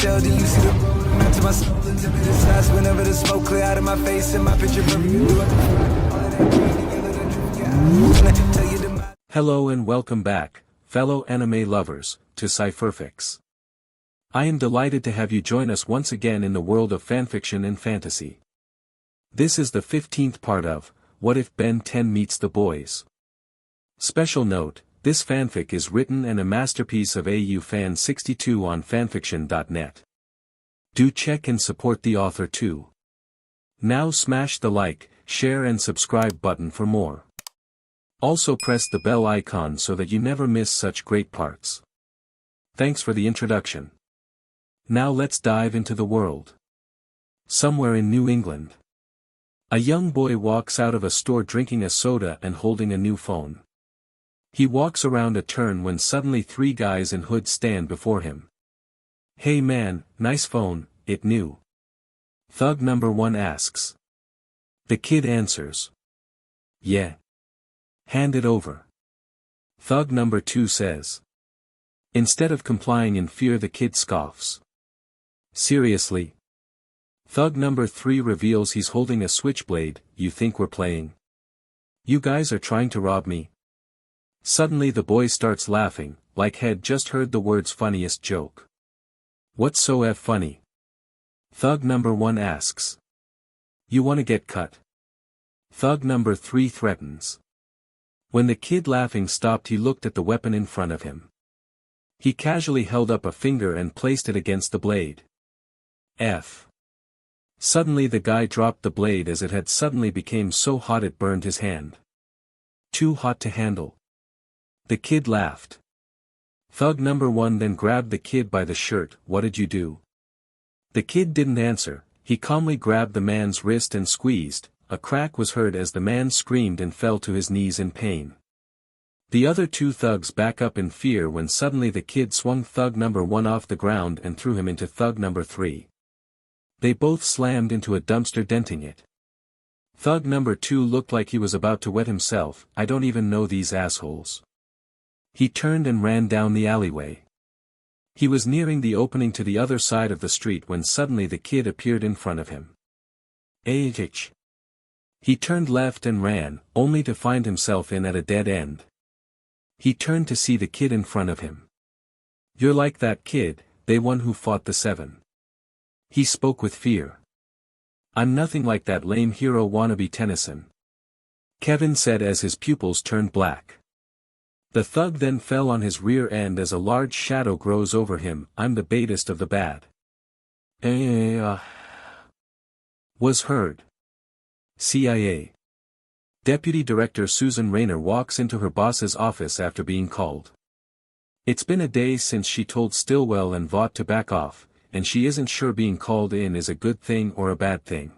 tell, then you see the road. I'm out to my soul into the size. Whenever the smoke clear out of my face and my picture perfect. Do it. Hello and welcome back, fellow anime lovers, to Cypherfics. I am delighted to have you join us once again in the world of fanfiction and fantasy. This is the 15th part of, What If BEN10 Meets the Boys? Special note, this fanfic is written and a masterpiece of fan62 on fanfiction.net. Do check and support the author too. Now smash the like, share and subscribe button for more. Also press the bell icon so that you never miss such great parts. Thanks for the introduction. Now let's dive into the world. Somewhere in New England, a young boy walks out of a store drinking a soda and holding a new phone. He walks around a turn when suddenly three guys in hoods stand before him. "Hey man, nice phone, it new?" Thug number 1 asks. The kid answers, "Yeah." "Hand it over." Thug number 2 says. Instead of complying in fear, the kid scoffs. "Seriously?" Thug number 3 reveals he's holding a switchblade. "You think we're playing? You guys are trying to rob me?" Suddenly the boy starts laughing, like he'd just heard the world's funniest joke. "What's so funny?" Thug number 1 asks. "You wanna get cut?" Thug number 3 threatens. When the kid laughing stopped, he looked at the weapon in front of him. He casually held up a finger and placed it against the blade. Suddenly the guy dropped the blade as it had suddenly became so hot it burned his hand. "Too hot to handle." The kid laughed. Thug number 1 then grabbed the kid by the shirt. "What did you do?" The kid didn't answer. He calmly grabbed the man's wrist and squeezed. A crack was heard as the man screamed and fell to his knees in pain. The other two thugs back up in fear when suddenly the kid swung thug number 1 off the ground and threw him into thug number 3. They both slammed into a dumpster, denting it. Thug number 2 looked like he was about to wet himself. "I don't even know these assholes." He turned and ran down the alleyway. He was nearing the opening to the other side of the street when suddenly the kid appeared in front of him. "H." He turned left and ran, only to find himself in at a dead end. He turned to see the kid in front of him. "You're like that kid, the one who fought the 7. He spoke with fear. "I'm nothing like that lame hero wannabe Tennyson," Kevin said as his pupils turned black. The thug then fell on his rear end as a large shadow grows over him. "I'm the baddest of the bad." Was heard. CIA. Deputy Director Susan Rayner walks into her boss's office after being called. It's been a day since she told Stillwell and Vought to back off, and she isn't sure being called in is a good thing or a bad thing.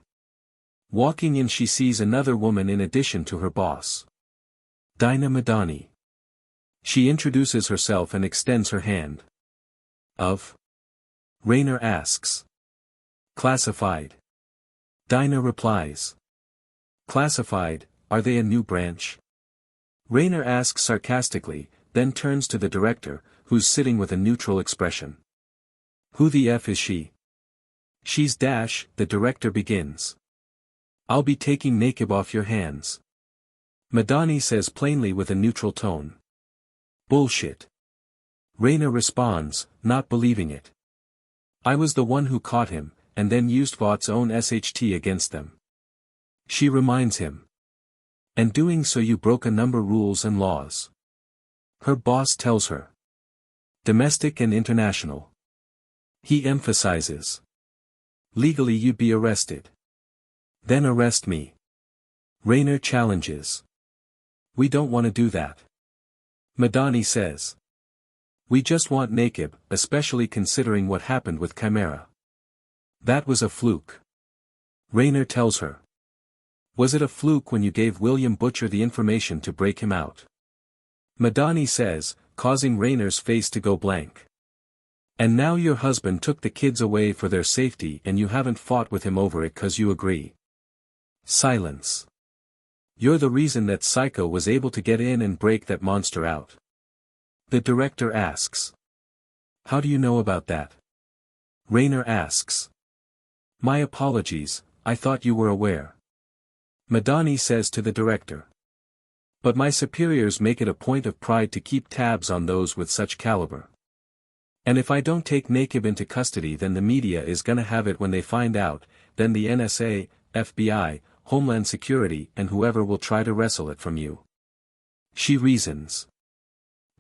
Walking in, she sees another woman in addition to her boss. Dinah Madani. She introduces herself and extends her hand. "Of?" Rayner asks. "Classified." Dinah replies. "Classified, are they a new branch?" Rayner asks sarcastically, then turns to the director, who's sitting with a neutral expression. "Who the F is she?" "She's Dash," the director begins. "I'll be taking Nakib off your hands," Madani says plainly with a neutral tone. "Bullshit." Rayner responds, not believing it. "I was the one who caught him, and then used Vaught's own SHT against them." She reminds him. "And doing so you broke a number rules and laws." Her boss tells her. "Domestic and international." He emphasizes. "Legally you'd be arrested." "Then arrest me." Rayner challenges. "We don't want to do that," Madani says. "We just want Nakib, especially considering what happened with Chimera." "That was a fluke," Rayner tells her. "Was it a fluke when you gave William Butcher the information to break him out?" Madani says, causing Rayner's face to go blank. "And now your husband took the kids away for their safety and you haven't fought with him over it 'cause you agree." Silence. "You're the reason that Psycho was able to get in and break that monster out." The director asks. "How do you know about that?" Rainer asks. My apologies, I thought you were aware. Madani says to the director. But my superiors make it a point of pride to keep tabs on those with such caliber. And if I don't take Nakib into custody, then the media is gonna have it when they find out, then the NSA, FBI, Homeland Security and whoever will try to wrestle it from you. She reasons.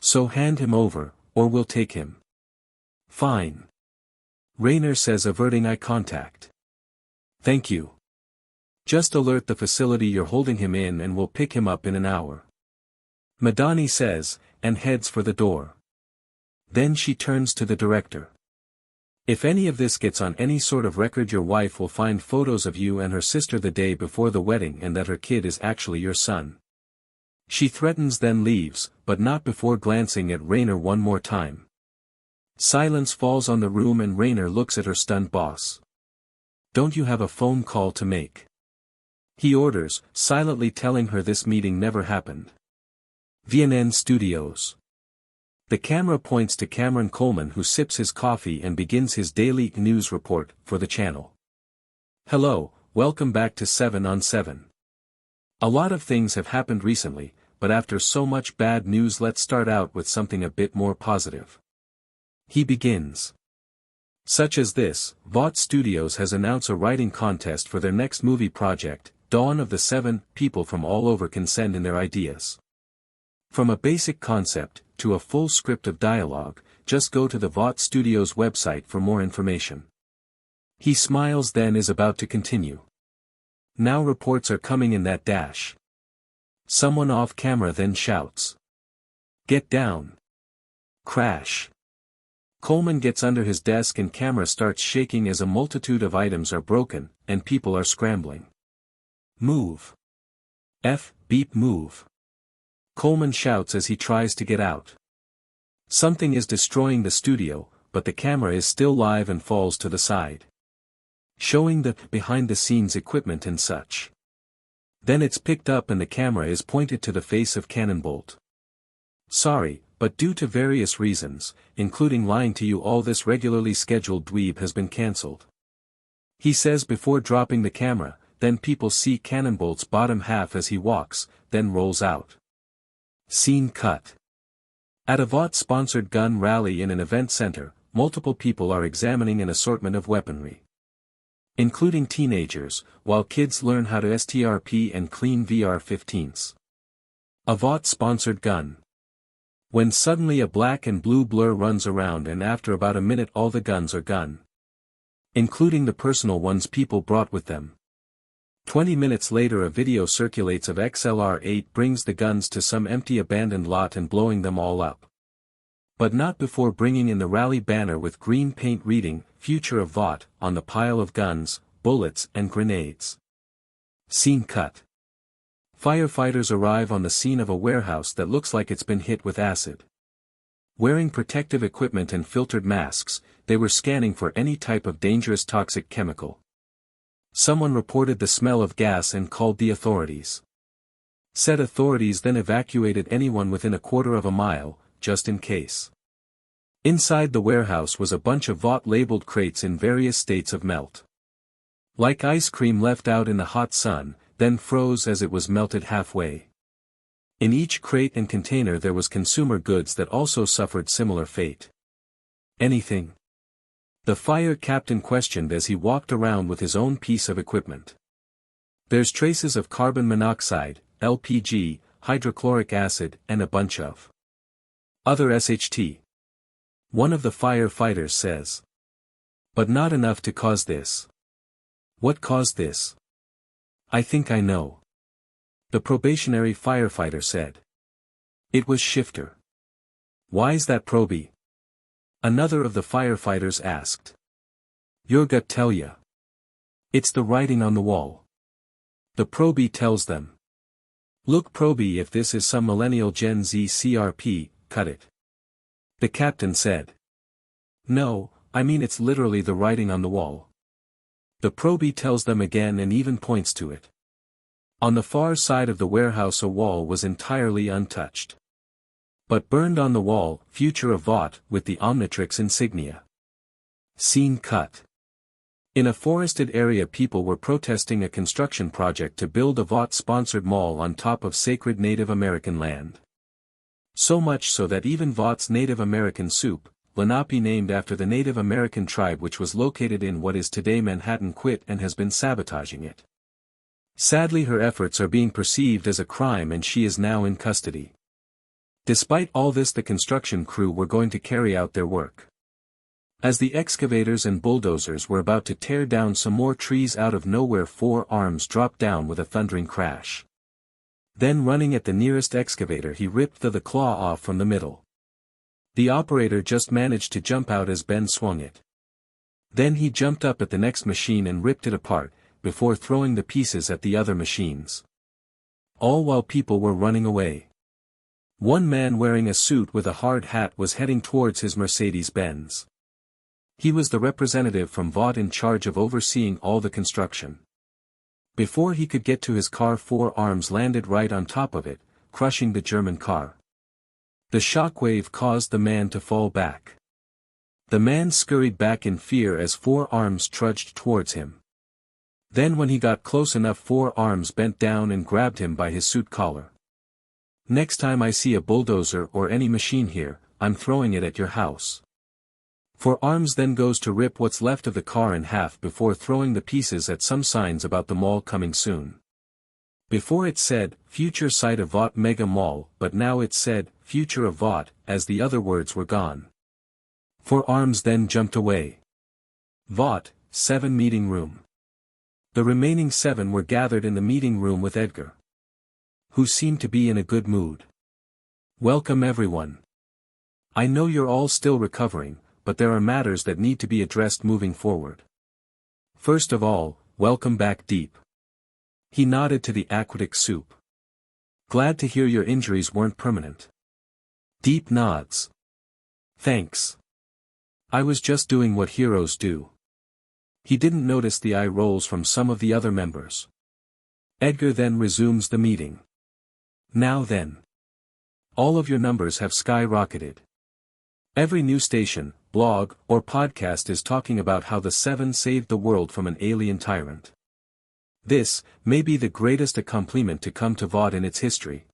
So hand him over, or we'll take him. Fine. Rainer says, averting eye contact. Thank you. Just alert the facility you're holding him in and we'll pick him up in an hour. Madani says, and heads for the door. Then she turns to the director. If any of this gets on any sort of record, your wife will find photos of you and her sister the day before the wedding and that her kid is actually your son. She threatens, then leaves, but not before glancing at Rainer one more time. Silence falls on the room and Rainer looks at her stunned boss. Don't you have a phone call to make? He orders, silently telling her this meeting never happened. BEN10 Studios. The camera points to Cameron Coleman, who sips his coffee and begins his daily news report for the channel. Hello, welcome back to 7 on 7. A lot of things have happened recently, but after so much bad news, let's start out with something a bit more positive. He begins. Such as this, VOT Studios has announced a writing contest for their next movie project, Dawn of the Seven. People from all over can send in their ideas. From a basic concept, to a full script of dialogue, just go to the VOT Studios website for more information. He smiles, then is about to continue. Now reports are coming in that dash. Someone off camera then shouts. Get down. Crash. Coleman gets under his desk and camera starts shaking as a multitude of items are broken, and people are scrambling. Move. Beep move. Coleman shouts as he tries to get out. Something is destroying the studio, but the camera is still live and falls to the side, showing the behind-the-scenes equipment and such. Then it's picked up and the camera is pointed to the face of Cannonbolt. Sorry, but due to various reasons, including lying to you all, this regularly scheduled dweeb has been cancelled. He says before dropping the camera, then people see Cannonbolt's bottom half as he walks, then rolls out. Scene cut. At a VOT-sponsored gun rally in an event center, multiple people are examining an assortment of weaponry, including teenagers, while kids learn how to STRP and clean VR-15s. A VOT-sponsored gun. When suddenly a black and blue blur runs around, and after about a minute all the guns are gone, including the personal ones people brought with them. 20 minutes later a video circulates of XLR-8 brings the guns to some empty abandoned lot and blowing them all up. But not before bringing in the rally banner with green paint reading, Future of VOT, on the pile of guns, bullets and grenades. Scene cut. Firefighters arrive on the scene of a warehouse that looks like it's been hit with acid. Wearing protective equipment and filtered masks, they were scanning for any type of dangerous toxic chemical. Someone reported the smell of gas and called the authorities. Said authorities then evacuated anyone within a quarter of a mile, just in case. Inside the warehouse was a bunch of VOT-labeled crates in various states of melt. Like ice cream left out in the hot sun, then froze as it was melted halfway. In each crate and container there was consumer goods that also suffered similar fate. Anything? The fire captain questioned as he walked around with his own piece of equipment. There's traces of carbon monoxide, LPG, hydrochloric acid, and a bunch of other SHT. One of the firefighters says. But not enough to cause this. What caused this? I think I know. The probationary firefighter said. It was Shifter. Why's that proby? Another of the firefighters asked. Your gut tell ya. It's the writing on the wall. The proby tells them. Look proby, if this is some millennial Gen Z CRP, cut it. The captain said. No, I mean it's literally the writing on the wall. The proby tells them again and even points to it. On the far side of the warehouse a wall was entirely untouched. But burned on the wall, Future of VOT, with the Omnitrix insignia. Scene cut. In a forested area, people were protesting a construction project to build a VOT-sponsored mall on top of sacred Native American land. So much so that even VOT's Native American soup, Lenape, named after the Native American tribe which was located in what is today Manhattan, quit and has been sabotaging it. Sadly, her efforts are being perceived as a crime and she is now in custody. Despite all this, the construction crew were going to carry out their work. As the excavators and bulldozers were about to tear down some more trees, out of nowhere 4 arms dropped down with a thundering crash. Then, running at the nearest excavator, he ripped the claw off from the middle. The operator just managed to jump out as Ben swung it. Then he jumped up at the next machine and ripped it apart, before throwing the pieces at the other machines. All while people were running away. One man wearing a suit with a hard hat was heading towards his Mercedes-Benz. He was the representative from VOT in charge of overseeing all the construction. Before he could get to his car, 4 arms landed right on top of it, crushing the German car. The shockwave caused the man to fall back. The man scurried back in fear as 4 arms trudged towards him. Then when he got close enough, 4 arms bent down and grabbed him by his suit collar. "Next time I see a bulldozer or any machine here, I'm throwing it at your house." 4 arms then goes to rip what's left of the car in half before throwing the pieces at some signs about the mall coming soon. Before it said, "Future site of VOT Mega Mall," but now it said, "Future of VOT," as the other words were gone. 4 arms then jumped away. VOT 7 meeting room. The remaining 7 were gathered in the meeting room with Edgar, who seemed to be in a good mood. "Welcome everyone. I know you're all still recovering, but there are matters that need to be addressed moving forward. First of all, welcome back, Deep." He nodded to the aquatic soup. "Glad to hear your injuries weren't permanent." Deep nods. "Thanks. I was just doing what heroes do." He didn't notice the eye rolls from some of the other members. Edgar then resumes the meeting. "Now then. All of your numbers have skyrocketed. Every news station, blog, or podcast is talking about how the 7 saved the world from an alien tyrant. This may be the greatest accomplishment to come to VOT in its history."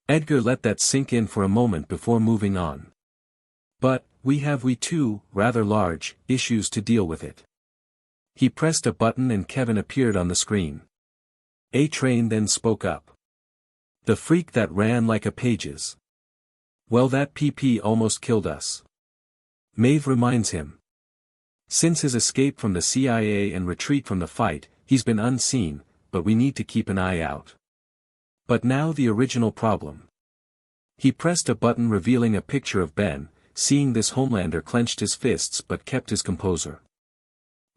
Edgar let that sink in for a moment before moving on. "But, we have two, rather large, issues to deal with it." He pressed a button and Kevin appeared on the screen. A-Train then spoke up. "The freak that ran like a Pages. Well, that PP almost killed us." Maeve reminds him. "Since his escape from the CIA and retreat from the fight, he's been unseen, but we need to keep an eye out." But now the original problem. He pressed a button revealing a picture of Ben. Seeing this, Homelander clenched his fists but kept his composure.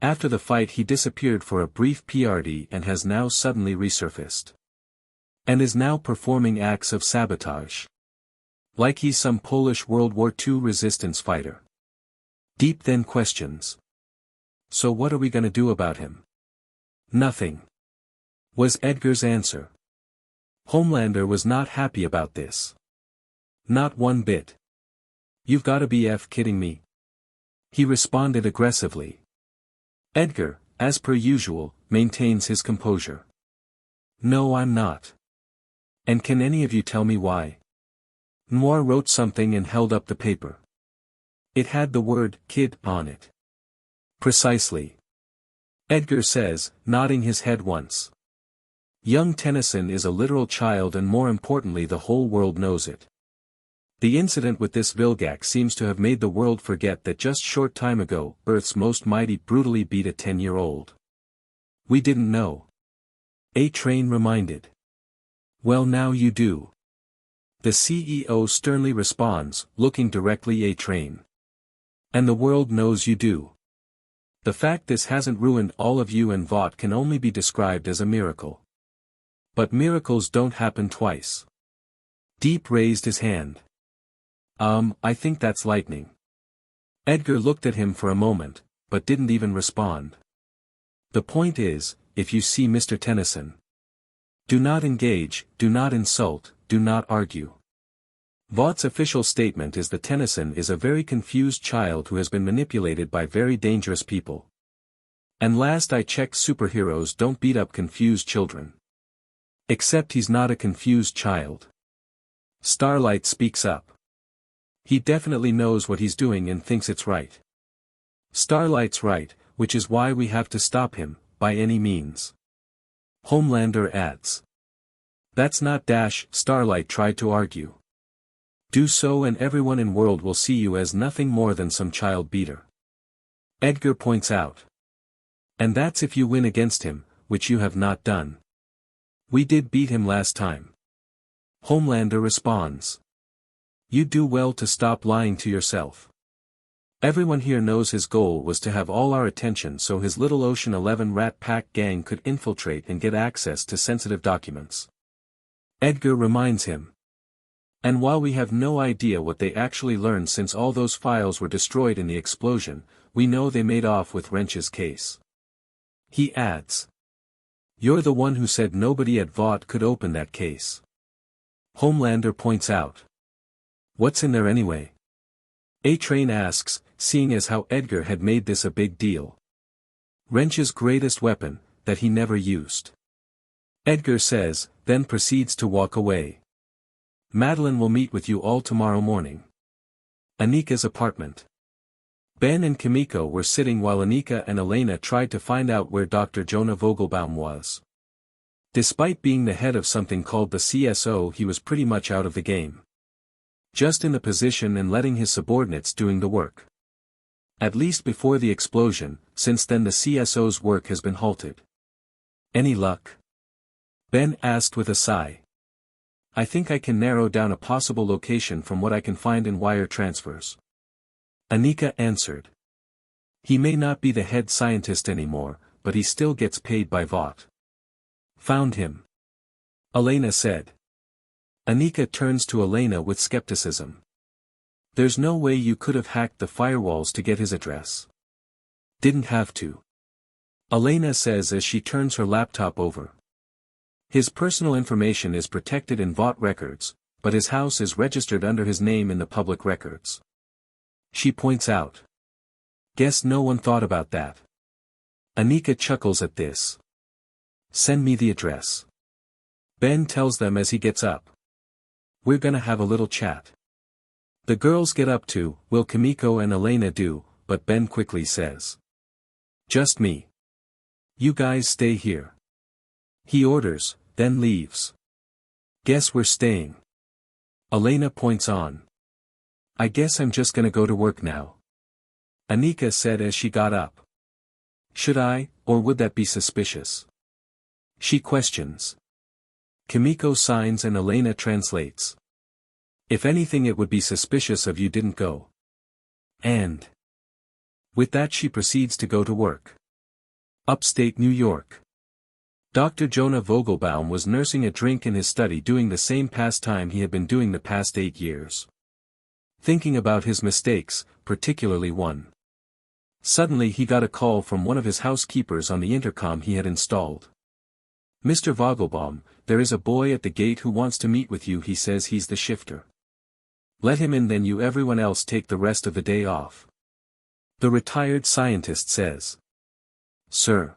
After the fight he disappeared for a brief PRD and has now suddenly resurfaced. And is now performing acts of sabotage. Like he's some Polish World War II resistance fighter. Deep then questions. "So what are we gonna do about him?" "Nothing," was Edgar's answer. Homelander was not happy about this. Not one bit. "You've gotta be kidding me," he responded aggressively. Edgar, as per usual, maintains his composure. "No, I'm not. And can any of you tell me why?" Noir wrote something and held up the paper. It had the word "kid" on it. "Precisely," Edgar says, nodding his head once. "Young Tennyson is a literal child, and more importantly the whole world knows it. The incident with this Vilgax seems to have made the world forget that just short time ago, Earth's most mighty brutally beat a 10-year-old. We didn't know." A-Train reminded. "Well, now you do." The CEO sternly responds, looking directly at A-Train. "And the world knows you do. The fact this hasn't ruined all of you and VOT can only be described as a miracle. But miracles don't happen twice." Deep raised his hand. I think that's lightning." Edgar looked at him for a moment, but didn't even respond. "The point is, if you see Mr. Tennyson, do not engage, do not insult, do not argue. Vaught's official statement is that Tennyson is a very confused child who has been manipulated by very dangerous people. And last I checked, superheroes don't beat up confused children. Except he's not a confused child. Starlight speaks up. He definitely knows what he's doing and thinks it's right. Starlight's right, which is why we have to stop him, by any means. Homelander adds. That's not dash, Starlight tried to argue. Do so and everyone in world will see you as nothing more than some child beater. Edgar points out. And that's if you win against him, which you have not done. We did beat him last time. Homelander responds. You do well to stop lying to yourself. Everyone here knows his goal was to have all our attention so his little Ocean 11 Rat Pack gang could infiltrate and get access to sensitive documents. Edgar reminds him. And while we have no idea what they actually learned since all those files were destroyed in the explosion, we know they made off with Wrench's case. He adds. You're the one who said nobody at Vought could open that case. Homelander points out. What's in there anyway? A-Train asks, seeing as how Edgar had made this a big deal. Wrench's greatest weapon, that he never used. Edgar says, then proceeds to walk away. Madeline will meet with you all tomorrow morning. Anika's apartment. Ben and Kimiko were sitting while Anika and Elena tried to find out where Dr. Jonah Vogelbaum was. Despite being the head of something called the CSO, he was pretty much out of the game. Just in the position and letting his subordinates doing the work. At least before the explosion, since then the CSO's work has been halted. Any luck? Ben asked with a sigh. I think I can narrow down a possible location from what I can find in wire transfers. Anika answered. He may not be the head scientist anymore, but he still gets paid by Vought. Found him. Elena said. Anika turns to Elena with skepticism. There's no way you could have hacked the firewalls to get his address. Didn't have to. Elena says as she turns her laptop over. His personal information is protected in Vought records, but his house is registered under his name in the public records. She points out. Guess no one thought about that. Anika chuckles at this. Send me the address. Ben tells them as he gets up. We're gonna have a little chat. The girls get up too, will Kimiko and Elena do, but Ben quickly says. Just me. You guys stay here. He orders, then leaves. Guess we're staying. Elena points on. I guess I'm just gonna go to work now. Anika said as she got up. Should I, or would that be suspicious? She questions. Kimiko signs and Elena translates. If anything, it would be suspicious of you didn't go. And. With that she proceeds to go to work. Upstate New York. Dr. Jonah Vogelbaum was nursing a drink in his study doing the same pastime he had been doing the past 8 years. Thinking about his mistakes, particularly one. Suddenly he got a call from one of his housekeepers on the intercom he had installed. Mr. Vogelbaum, there is a boy at the gate who wants to meet with you. He says he's the shifter. Let him in, then you everyone else take the rest of the day off. The retired scientist says. Sir.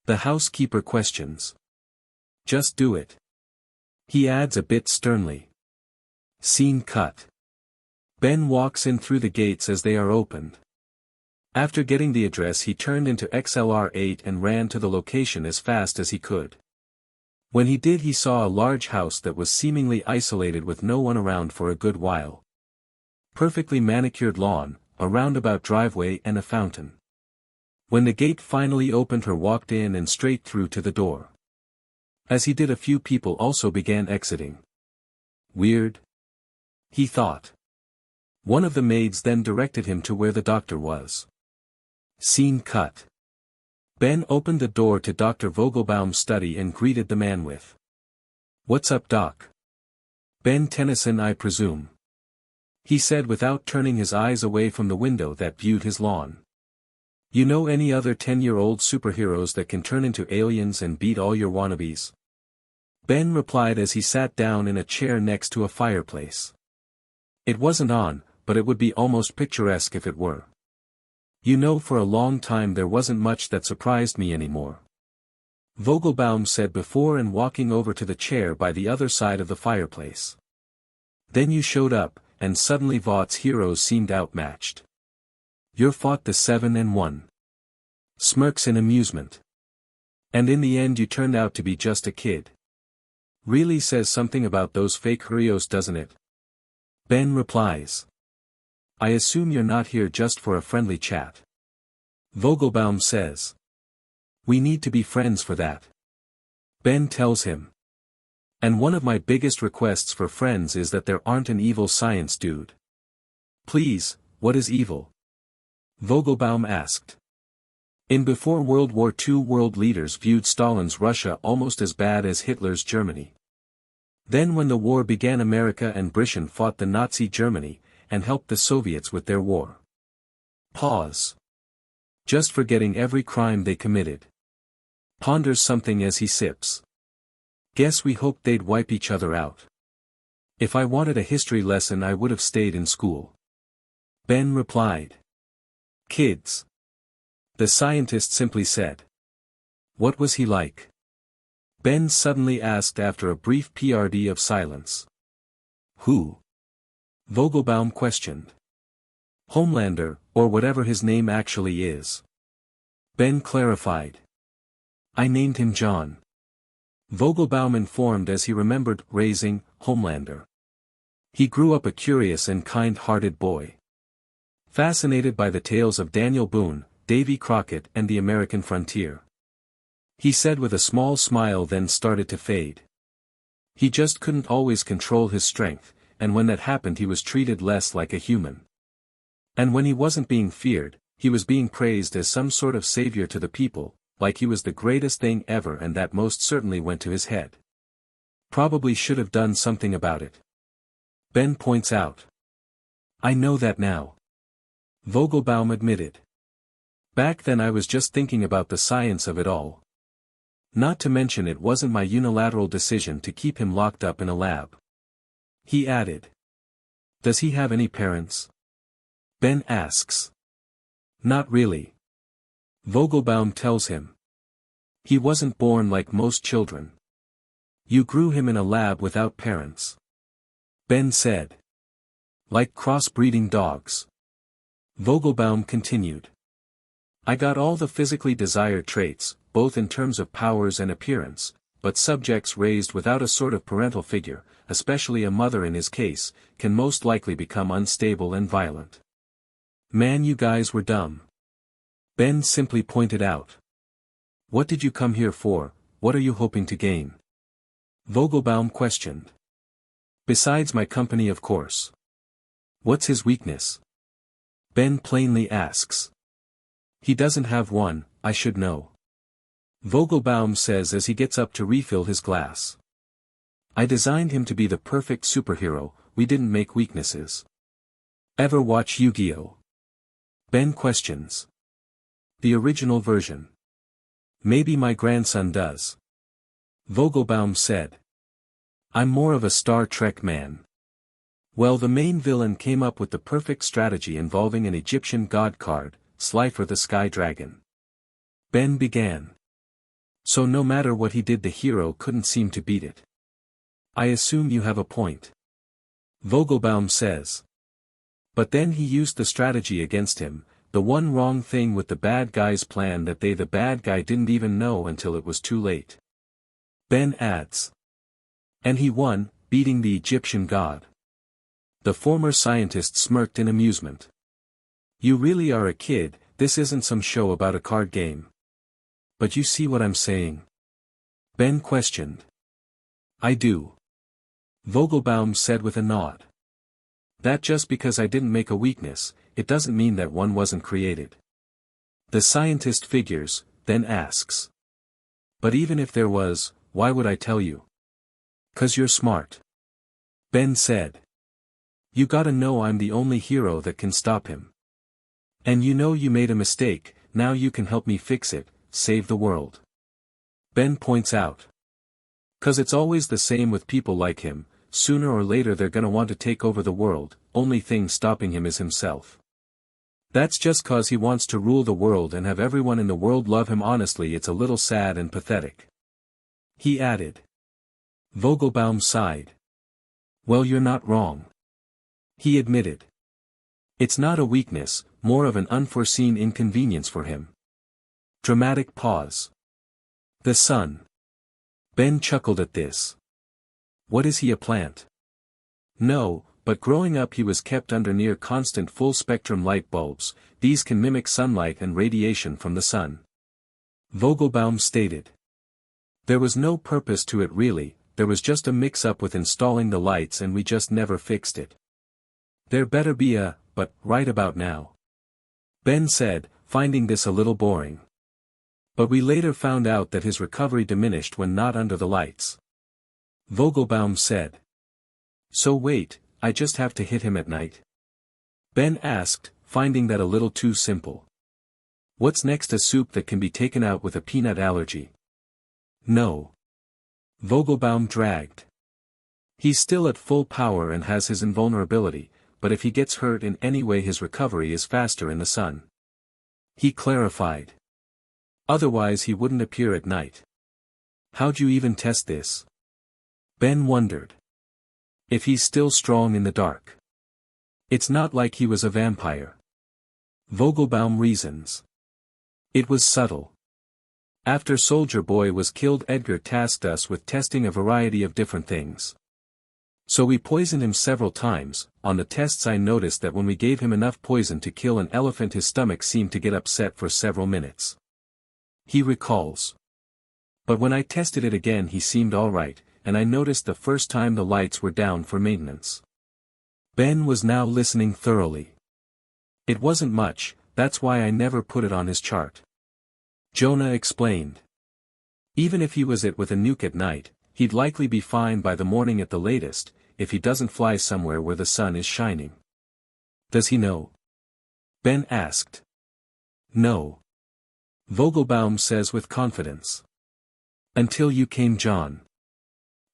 The housekeeper questions. Just do it. He adds a bit sternly. Scene cut. Ben walks in through the gates as they are opened. After getting the address he turned into XLR8 and ran to the location as fast as he could. When he did he saw a large house that was seemingly isolated with no one around for a good while. Perfectly manicured lawn, a roundabout driveway and a fountain. When the gate finally opened he walked in and straight through to the door. As he did a few people also began exiting. Weird. He thought. One of the maids then directed him to where the doctor was. Scene cut. Ben opened the door to Dr. Vogelbaum's study and greeted the man with. What's up, Doc? Ben Tennyson, I presume. He said without turning his eyes away from the window that viewed his lawn. You know any other 10-year-old superheroes that can turn into aliens and beat all your wannabes? Ben replied as he sat down in a chair next to a fireplace. It wasn't on, but it would be almost picturesque if it were. You know, for a long time there wasn't much that surprised me anymore. Vogelbaum said before and walking over to the chair by the other side of the fireplace. Then you showed up, and suddenly Vaught's heroes seemed outmatched. You fought the 7 and 1. Smirks in amusement. And in the end you turned out to be just a kid. Really says something about those fake heroes, doesn't it? Ben replies. I assume you're not here just for a friendly chat. Vogelbaum says. We need to be friends for that. Ben tells him. And one of my biggest requests for friends is that there aren't an evil science dude. Please, what is evil? Vogelbaum asked. In before World War II, world leaders viewed Stalin's Russia almost as bad as Hitler's Germany. Then when the war began, America and Britain fought the Nazi Germany, and helped the Soviets with their war. Pause. Just forgetting every crime they committed. Ponders something as he sips. Guess we hoped they'd wipe each other out. If I wanted a history lesson I would have stayed in school. Ben replied. Kids. The scientist simply said. What was he like? Ben suddenly asked after a brief PRD of silence. Who? Vogelbaum questioned. Homelander, or whatever his name actually is. Ben clarified. I named him John. Vogelbaum informed as he remembered raising Homelander. He grew up a curious and kind-hearted boy. Fascinated by the tales of Daniel Boone, Davy Crockett and the American frontier. He said with a small smile, then started to fade. He just couldn't always control his strength, and when that happened he was treated less like a human. And when he wasn't being feared, he was being praised as some sort of savior to the people, like he was the greatest thing ever, and that most certainly went to his head. Probably should have done something about it. Ben points out. I know that now. Vogelbaum admitted. Back then I was just thinking about the science of it all. Not to mention it wasn't my unilateral decision to keep him locked up in a lab. He added. Does he have any parents? Ben asks. Not really. Vogelbaum tells him. He wasn't born like most children. You grew him in a lab without parents. Ben said. Like crossbreeding dogs. Vogelbaum continued. I got all the physically desired traits, both in terms of powers and appearance, but subjects raised without a sort of parental figure, especially a mother in his case, can most likely become unstable and violent. Man, you guys were dumb. Ben simply pointed out. What did you come here for? What are you hoping to gain? Vogelbaum questioned. Besides my company, of course. What's his weakness? Ben plainly asks. He doesn't have one, I should know. Vogelbaum says as he gets up to refill his glass. I designed him to be the perfect superhero, we didn't make weaknesses. Ever watch Yu-Gi-Oh? Ben questions. The original version. Maybe my grandson does. Vogelbaum said. I'm more of a Star Trek man. Well, the main villain came up with the perfect strategy involving an Egyptian god card, Cypher the Sky Dragon. Ben began. So no matter what he did the hero couldn't seem to beat it. I assume you have a point. Vogelbaum says. But then he used the strategy against him, the one wrong thing with the bad guy's plan that the bad guy didn't even know until it was too late. Ben adds. And he won, beating the Egyptian god. The former scientist smirked in amusement. You really are a kid, this isn't some show about a card game. But you see what I'm saying? Ben questioned. I do. Vogelbaum said with a nod. That just because I didn't make a weakness, it doesn't mean that one wasn't created. The scientist figures, then asks. But even if there was, why would I tell you? 'Cause you're smart. Ben said. You gotta know I'm the only hero that can stop him. And you know you made a mistake, now you can help me fix it, save the world. Ben points out. 'Cause it's always the same with people like him, sooner or later they're gonna want to take over the world, only thing stopping him is himself. That's just cause he wants to rule the world and have everyone in the world love him. Honestly, it's a little sad and pathetic. He added. Vogelbaum sighed. Well, you're not wrong. He admitted. It's not a weakness, more of an unforeseen inconvenience for him. Dramatic pause. The sun. Ben chuckled at this. What is he, a plant? No, but growing up he was kept under near constant full-spectrum light bulbs. These can mimic sunlight and radiation from the sun. Vogelbaum stated. There was no purpose to it really, there was just a mix-up with installing the lights and we just never fixed it. There better be a, but, right about now. Ben said, finding this a little boring. But we later found out that his recovery diminished when not under the lights. Vogelbaum said. So wait, I just have to hit him at night? Ben asked, finding that a little too simple. What's next, a soup that can be taken out with a peanut allergy? No. Vogelbaum dragged. He's still at full power and has his invulnerability, but if he gets hurt in any way his recovery is faster in the sun. He clarified. Otherwise he wouldn't appear at night. How'd you even test this? Ben wondered. If he's still strong in the dark. It's not like he was a vampire. Vogelbaum reasons. It was subtle. After Soldier Boy was killed, Edgar tasked us with testing a variety of different things. So we poisoned him several times. On the tests I noticed that when we gave him enough poison to kill an elephant his stomach seemed to get upset for several minutes. He recalls. But when I tested it again he seemed alright, and I noticed the first time the lights were down for maintenance. Ben was now listening thoroughly. It wasn't much, that's why I never put it on his chart. Jonah explained. Even if he was it with a nuke at night, he'd likely be fine by the morning at the latest, if he doesn't fly somewhere where the sun is shining. Does he know? Ben asked. No. Vogelbaum says with confidence. Until you came, John.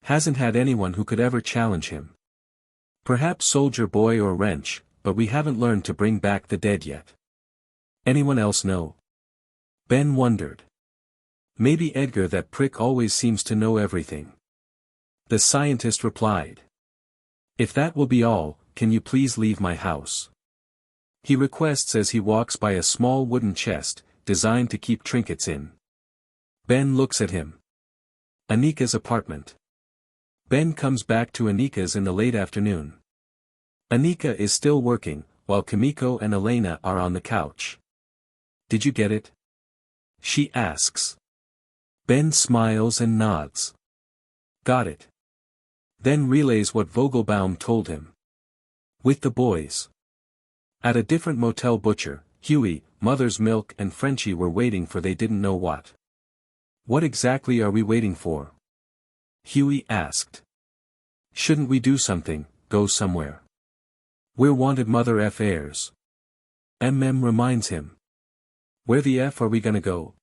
Hasn't had anyone who could ever challenge him. Perhaps Soldier Boy or Wrench, but we haven't learned to bring back the dead yet. Anyone else know? Ben wondered. Maybe Edgar, that prick always seems to know everything. The scientist replied. If that will be all, can you please leave my house? He requests as he walks by a small wooden chest, designed to keep trinkets in. Ben looks at him. Anika's apartment. Ben comes back to Anika's in the late afternoon. Anika is still working, while Kimiko and Elena are on the couch. Did you get it? She asks. Ben smiles and nods. Got it. Then relays what Vogelbaum told him. With the boys. At a different motel, Butcher, Huey, Mother's Milk and Frenchie were waiting for they didn't know what. What exactly are we waiting for? Huey asked. Shouldn't we do something, go somewhere? We're wanted Mother F heirs. Reminds him. Where the F are we gonna go?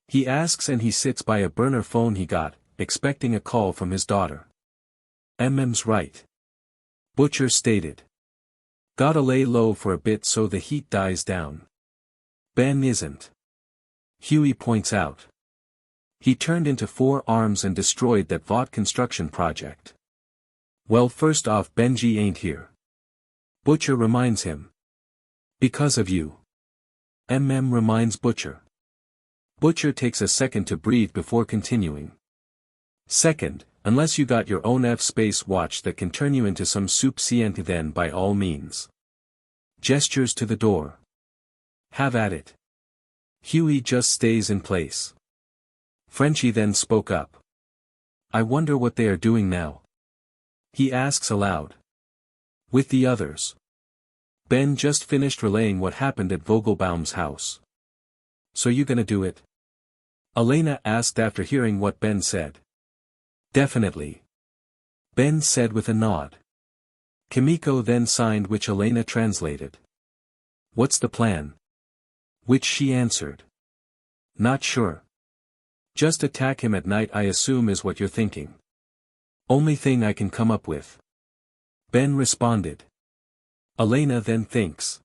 He asks and he sits by a burner phone he got, expecting a call from his daughter. Mm's right. Butcher stated. Gotta lay low for a bit so the heat dies down. Ben isn't. Huey points out. He turned into 4 arms and destroyed that VOT construction project. Well, first off, Benji ain't here. Butcher reminds him. Because of you. Reminds Butcher. Butcher takes a second to breathe before continuing. Second, unless you got your own F-space watch that can turn you into some soup scient, then by all means. Gestures to the door. Have at it. Huey just stays in place. Frenchie then spoke up. I wonder what they are doing now. He asks aloud. With the others. Ben just finished relaying what happened at Vogelbaum's house. So you gonna do it? Elena asked after hearing what Ben said. Definitely. Ben said with a nod. Kimiko then signed, which Elena translated. What's the plan? Which she answered. Not sure. Just attack him at night, I assume, is what you're thinking. Only thing I can come up with. Ben responded. Elena then thinks.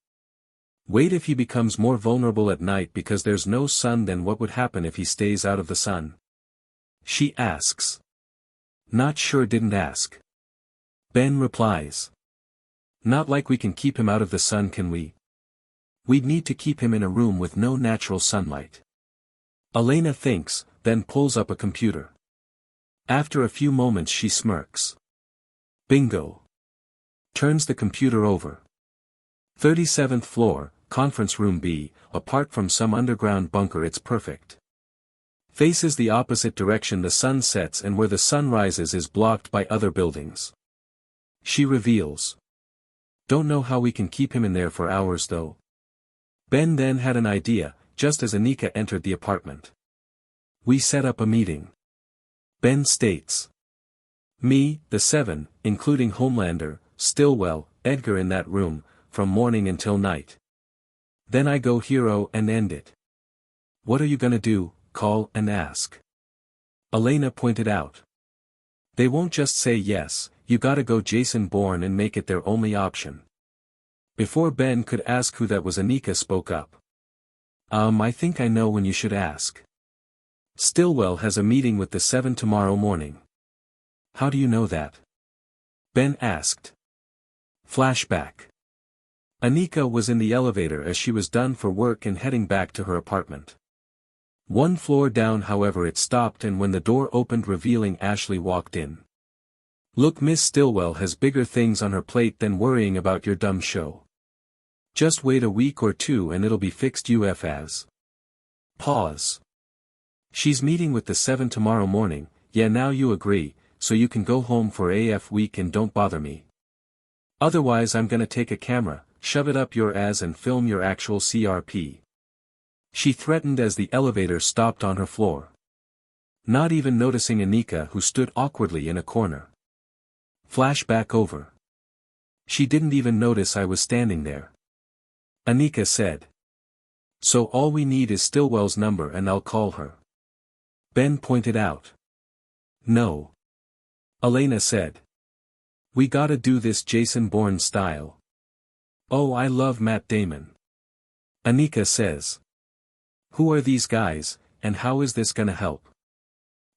Wait, if he becomes more vulnerable at night because there's no sun, then what would happen if he stays out of the sun? She asks. Not sure, didn't ask. Ben replies. Not like we can keep him out of the sun, can we? We'd need to keep him in a room with no natural sunlight. Elena thinks, then pulls up a computer. After a few moments she smirks. Bingo. Turns the computer over. 37th floor, conference room B, apart from some underground bunker, it's perfect. Faces the opposite direction the sun sets, and where the sun rises is blocked by other buildings. She reveals. Don't know how we can keep him in there for hours though. Ben then had an idea, just as Anika entered the apartment. We set up a meeting. Ben states. Me, the 7, including Homelander, Stillwell, Edgar in that room, from morning until night. Then I go hero and end it. What are you gonna do? Call and ask. Elena pointed out. They won't just say yes, you gotta go Jason Bourne and make it their only option. Before Ben could ask who that was, Anika spoke up. I think I know when you should ask. Stillwell has a meeting with the 7 tomorrow morning. How do you know that? Ben asked. Flashback. Anika was in the elevator as she was done for work and heading back to her apartment. One floor down, however, it stopped, and when the door opened, revealing Ashley, walked in. Look, Miss Stillwell has bigger things on her plate than worrying about your dumb show. Just wait a week or two and it'll be fixed. UF as. Pause. She's meeting with the 7 tomorrow morning. Yeah, now you agree, so you can go home for AF week and don't bother me. Otherwise I'm gonna take a camera, shove it up your ass and film your actual CRP. She threatened as the elevator stopped on her floor. Not even noticing Anika, who stood awkwardly in a corner. Flashback over. She didn't even notice I was standing there. Anika said. So all we need is Stillwell's number and I'll call her. Ben pointed out. No. Elena said. We gotta do this Jason Bourne style. Oh, I love Matt Damon. Anika says. Who are these guys, and how is this gonna help?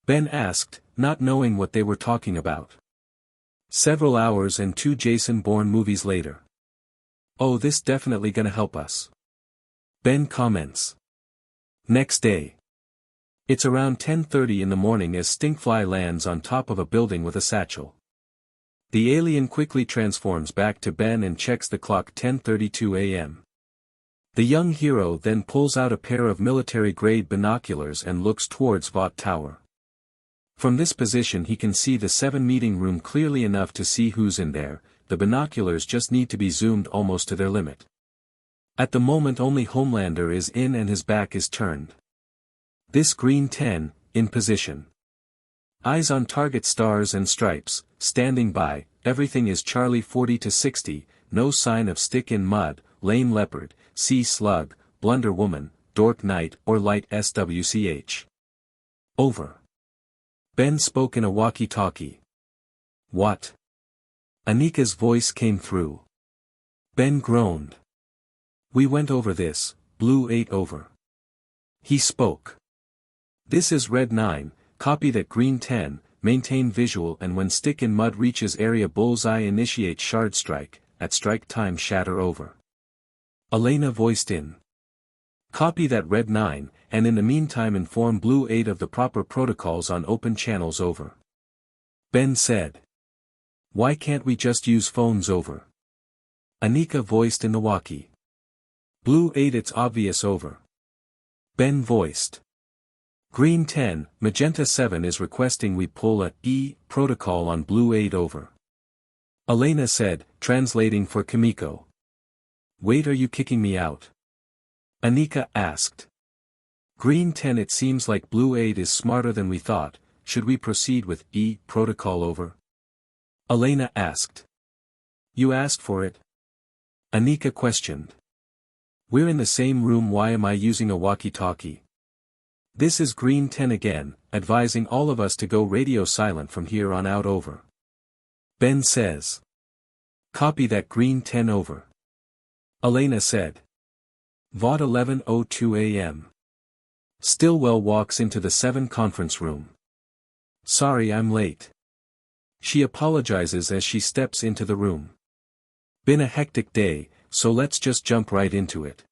Ben asked, not knowing what they were talking about. Several hours and 2 Jason Bourne movies later. Oh, this definitely gonna help us. Ben comments. Next day. It's around 10:30 in the morning as Stinkfly lands on top of a building with a satchel. The alien quickly transforms back to Ben and checks the clock, 10:32 a.m. The young hero then pulls out a pair of military-grade binoculars and looks towards Vought Tower. From this position he can see the 7 meeting room clearly enough to see who's in there. The binoculars just need to be zoomed almost to their limit. At the moment only Homelander is in and his back is turned. This green 10, in position. Eyes on target, stars and stripes, standing by, everything is Charlie 40 to 60, no sign of stick in mud, lame leopard, sea slug, blunder woman, dork knight or light SWCH. Over. Ben spoke in a walkie-talkie. What? Anika's voice came through. Ben groaned. We went over this, Blue 8 over. He spoke. This is Red 9, copy that. Green 10, maintain visual, and when stick in mud reaches area bullseye initiate shard strike, at strike time shatter. Over. Elena voiced in. Copy that. Red 9, and in the meantime inform Blue 8 of the proper protocols on open channels. Over. Ben said. Why can't we just use phones? Over. Anika voiced in the walkie. Blue 8, it's obvious. Over. Ben voiced. Green 10, Magenta 7 is requesting we pull a E protocol on Blue 8. Over. Elena said, translating for Kimiko. Wait, are you kicking me out? Anika asked. Green 10, it seems like Blue 8 is smarter than we thought. Should we proceed with E protocol? Over. Elena asked. You asked for it? Anika questioned. We're in the same room, why am I using a walkie-talkie? This is Green 10 again, advising all of us to go radio silent from here on out over. Ben says. Copy that Green 10 over. Elena said. VOD 11:02 a.m. Stillwell walks into the 7 conference room. Sorry I'm late. She apologizes as she steps into the room. Been a hectic day, so let's just jump right into it.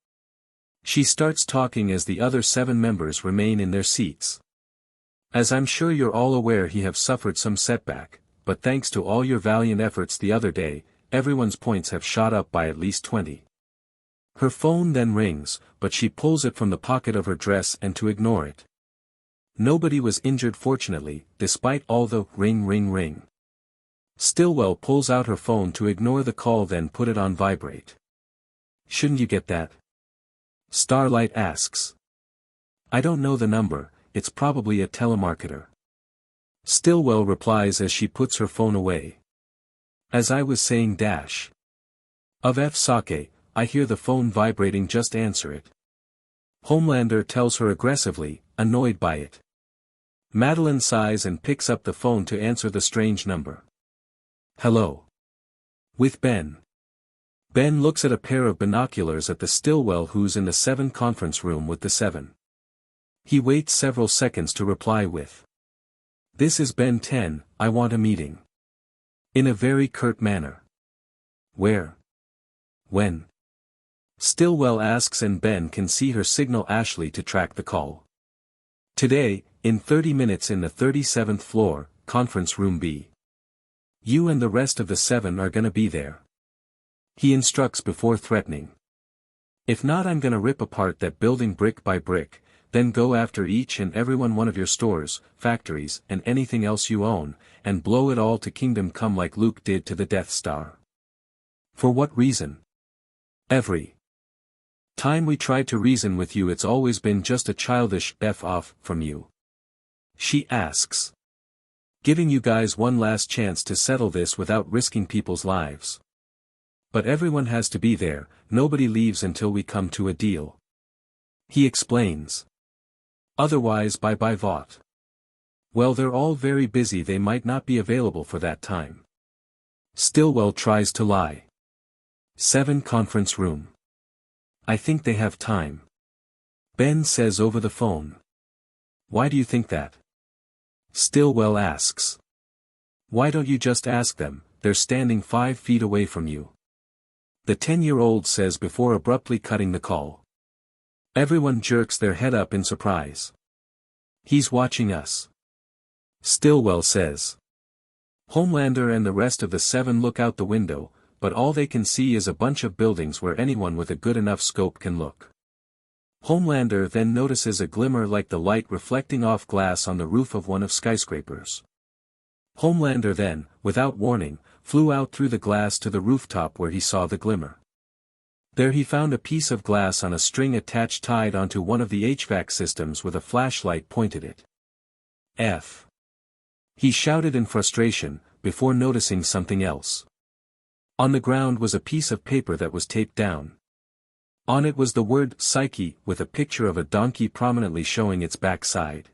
She starts talking as the other 7 members remain in their seats. As I'm sure you're all aware, he have suffered some setback, but thanks to all your valiant efforts the other day, everyone's points have shot up by at least 20. Her phone then rings, but she pulls it from the pocket of her dress and to ignore it. Nobody was injured fortunately, despite all the ring ring ring. Stillwell pulls out her phone to ignore the call, then put it on vibrate. Shouldn't you get that? Starlight asks. I don't know the number, it's probably a telemarketer. Stillwell replies as she puts her phone away. As I was saying of F sake, I hear the phone vibrating, just answer it. Homelander tells her aggressively, annoyed by it. Madeline sighs and picks up the phone to answer the strange number. Hello. With Ben. Ben looks at a pair of binoculars at the Stillwell who's in the 7 conference room with the 7. He waits several seconds to reply with. This is BEN10, I want a meeting. In a very curt manner. Where? When? Stillwell asks, and Ben can see her signal Ashley to track the call. Today, in 30 minutes in the 37th floor, conference room B. You and the rest of the 7 are gonna be there. He instructs before threatening. If not, I'm gonna rip apart that building brick by brick, then go after each and every one of your stores, factories, and anything else you own, and blow it all to kingdom come like Luke did to the Death Star. For what reason? Every time we tried to reason with you, it's always been just a childish F off from you. She asks. Giving you guys one last chance to settle this without risking people's lives. But everyone has to be there, nobody leaves until we come to a deal. He explains. Otherwise bye-bye Vought. Well, they're all very busy, they might not be available for that time. Stillwell tries to lie. 7 conference room. I think they have time. Ben says over the phone. Why do you think that? Stillwell asks. Why don't you just ask them, they're standing 5 feet away from you. The 10-year-old says before abruptly cutting the call. Everyone jerks their head up in surprise. He's watching us. Stillwell says. Homelander and the rest of the 7 look out the window, but all they can see is a bunch of buildings where anyone with a good enough scope can look. Homelander then notices a glimmer like the light reflecting off glass on the roof of one of skyscrapers. Homelander then, without warning, flew out through the glass to the rooftop where he saw the glimmer. There he found a piece of glass on a string attached tied onto one of the HVAC systems with a flashlight pointed at F. He shouted in frustration, before noticing something else. On the ground was a piece of paper that was taped down. On it was the word Psyche with a picture of a donkey prominently showing its backside.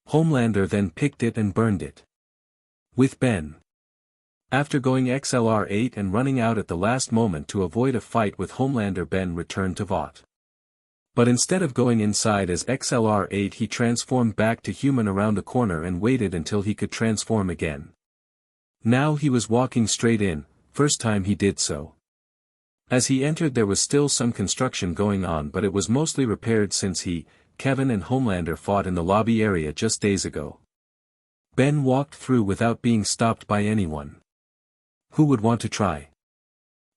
Homelander then picked it and burned it. With Ben. After going XLR8 and running out at the last moment to avoid a fight with Homelander, Ben returned to Vought. But instead of going inside as XLR8, he transformed back to human around the corner and waited until he could transform again. Now he was walking straight in, first time he did so. As he entered there was still some construction going on, but it was mostly repaired since he, Kevin and Homelander fought in the lobby area just days ago. Ben walked through without being stopped by anyone. Who would want to try?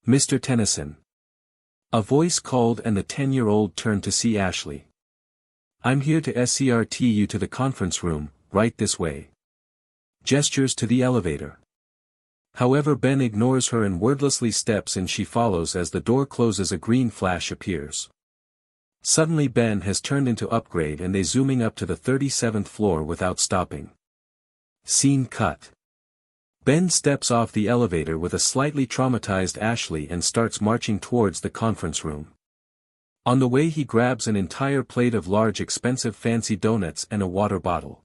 Mr. Tennyson. A voice called and the 10-year-old turned to see Ashley. I'm here to escort you to the conference room, right this way. Gestures to the elevator. However, Ben ignores her and wordlessly steps in. She follows as the door closes. A green flash appears. Suddenly Ben has turned into Upgrade and they zooming up to the 37th floor without stopping. Scene cut. Ben steps off the elevator with a slightly traumatized Ashley and starts marching towards the conference room. On the way he grabs an entire plate of large expensive fancy donuts and a water bottle.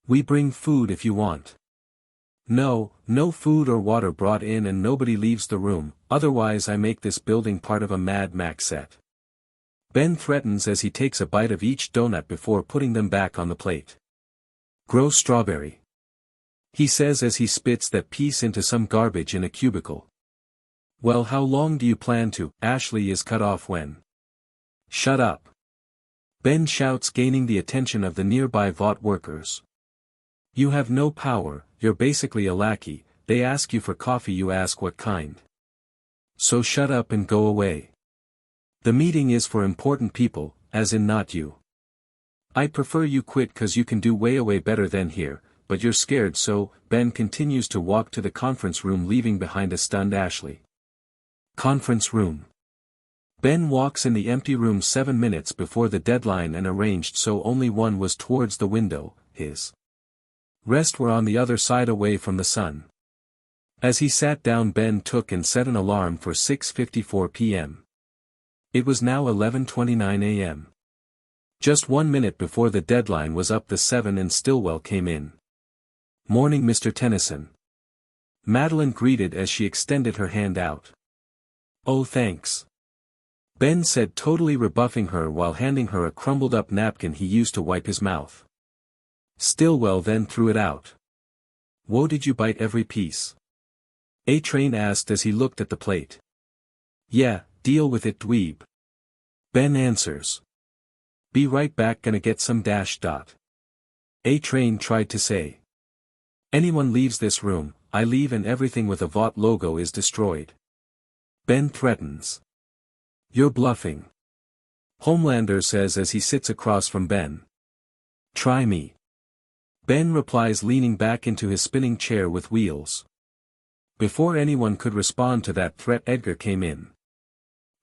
We bring food if you want. No, no food or water brought in and nobody leaves the room, otherwise I make this building part of a Mad Max set. Ben threatens as he takes a bite of each donut before putting them back on the plate. Grow strawberry. He says as he spits that piece into some garbage in a cubicle. Well, how long do you plan to? Ashley is cut off when. Shut up. Ben shouts, gaining the attention of the nearby vault workers. You have no power, you're basically a lackey. They ask you for coffee, you ask what kind. So shut up and go away. The meeting is for important people, as in not you. I prefer you quit cause you can do way better than here, but you're scared, so Ben continues to walk to the conference room, leaving behind a stunned Ashley. Conference room. Ben walks in the empty room 7 minutes before the deadline and arranged so only one was towards the window, his rest were on the other side away from the sun. As he sat down, Ben took and set an alarm for 6:54 p.m. It was now 11:29 a.m. Just 1 minute before the deadline was up, the 7 and Stillwell came in. Morning, Mr. Tennyson. Madeline greeted as she extended her hand out. Oh, thanks. Ben said, totally rebuffing her while handing her a crumbled up napkin he used to wipe his mouth. Stillwell then threw it out. Whoa, did you bite every piece? A-Train asked as he looked at the plate. Yeah, deal with it, dweeb. Ben answers. Be right back, gonna get some dash dot. A-Train tried to say. Anyone leaves this room, I leave and everything with a VOT logo is destroyed. Ben threatens. You're bluffing. Homelander says as he sits across from Ben. Try me. Ben replies, leaning back into his spinning chair with wheels. Before anyone could respond to that threat, Edgar came in.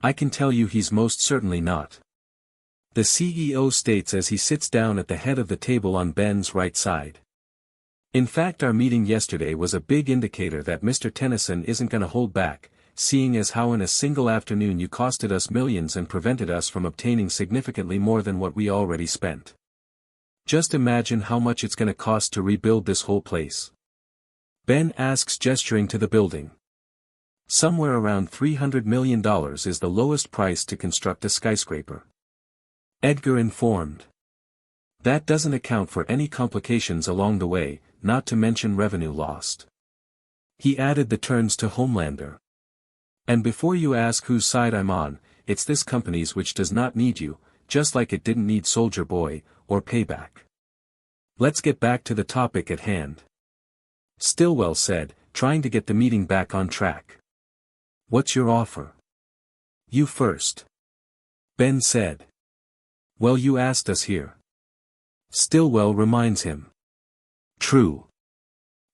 I can tell you he's most certainly not. The CEO states as he sits down at the head of the table on Ben's right side. In fact, our meeting yesterday was a big indicator that Mr. Tennyson isn't gonna hold back, seeing as how in a single afternoon you costed us millions and prevented us from obtaining significantly more than what we already spent. Just imagine how much it's gonna cost to rebuild this whole place. Ben asks, gesturing to the building. Somewhere around $300 million is the lowest price to construct a skyscraper. Edgar informed. That doesn't account for any complications along the way, not to mention revenue lost. He added the turns to Homelander. And before you ask whose side I'm on, it's this company's, which does not need you, just like it didn't need Soldier Boy, or Payback. Let's get back to the topic at hand. Stillwell said, trying to get the meeting back on track. What's your offer? You first. Ben said. Well, you asked us here. Stillwell reminds him. True.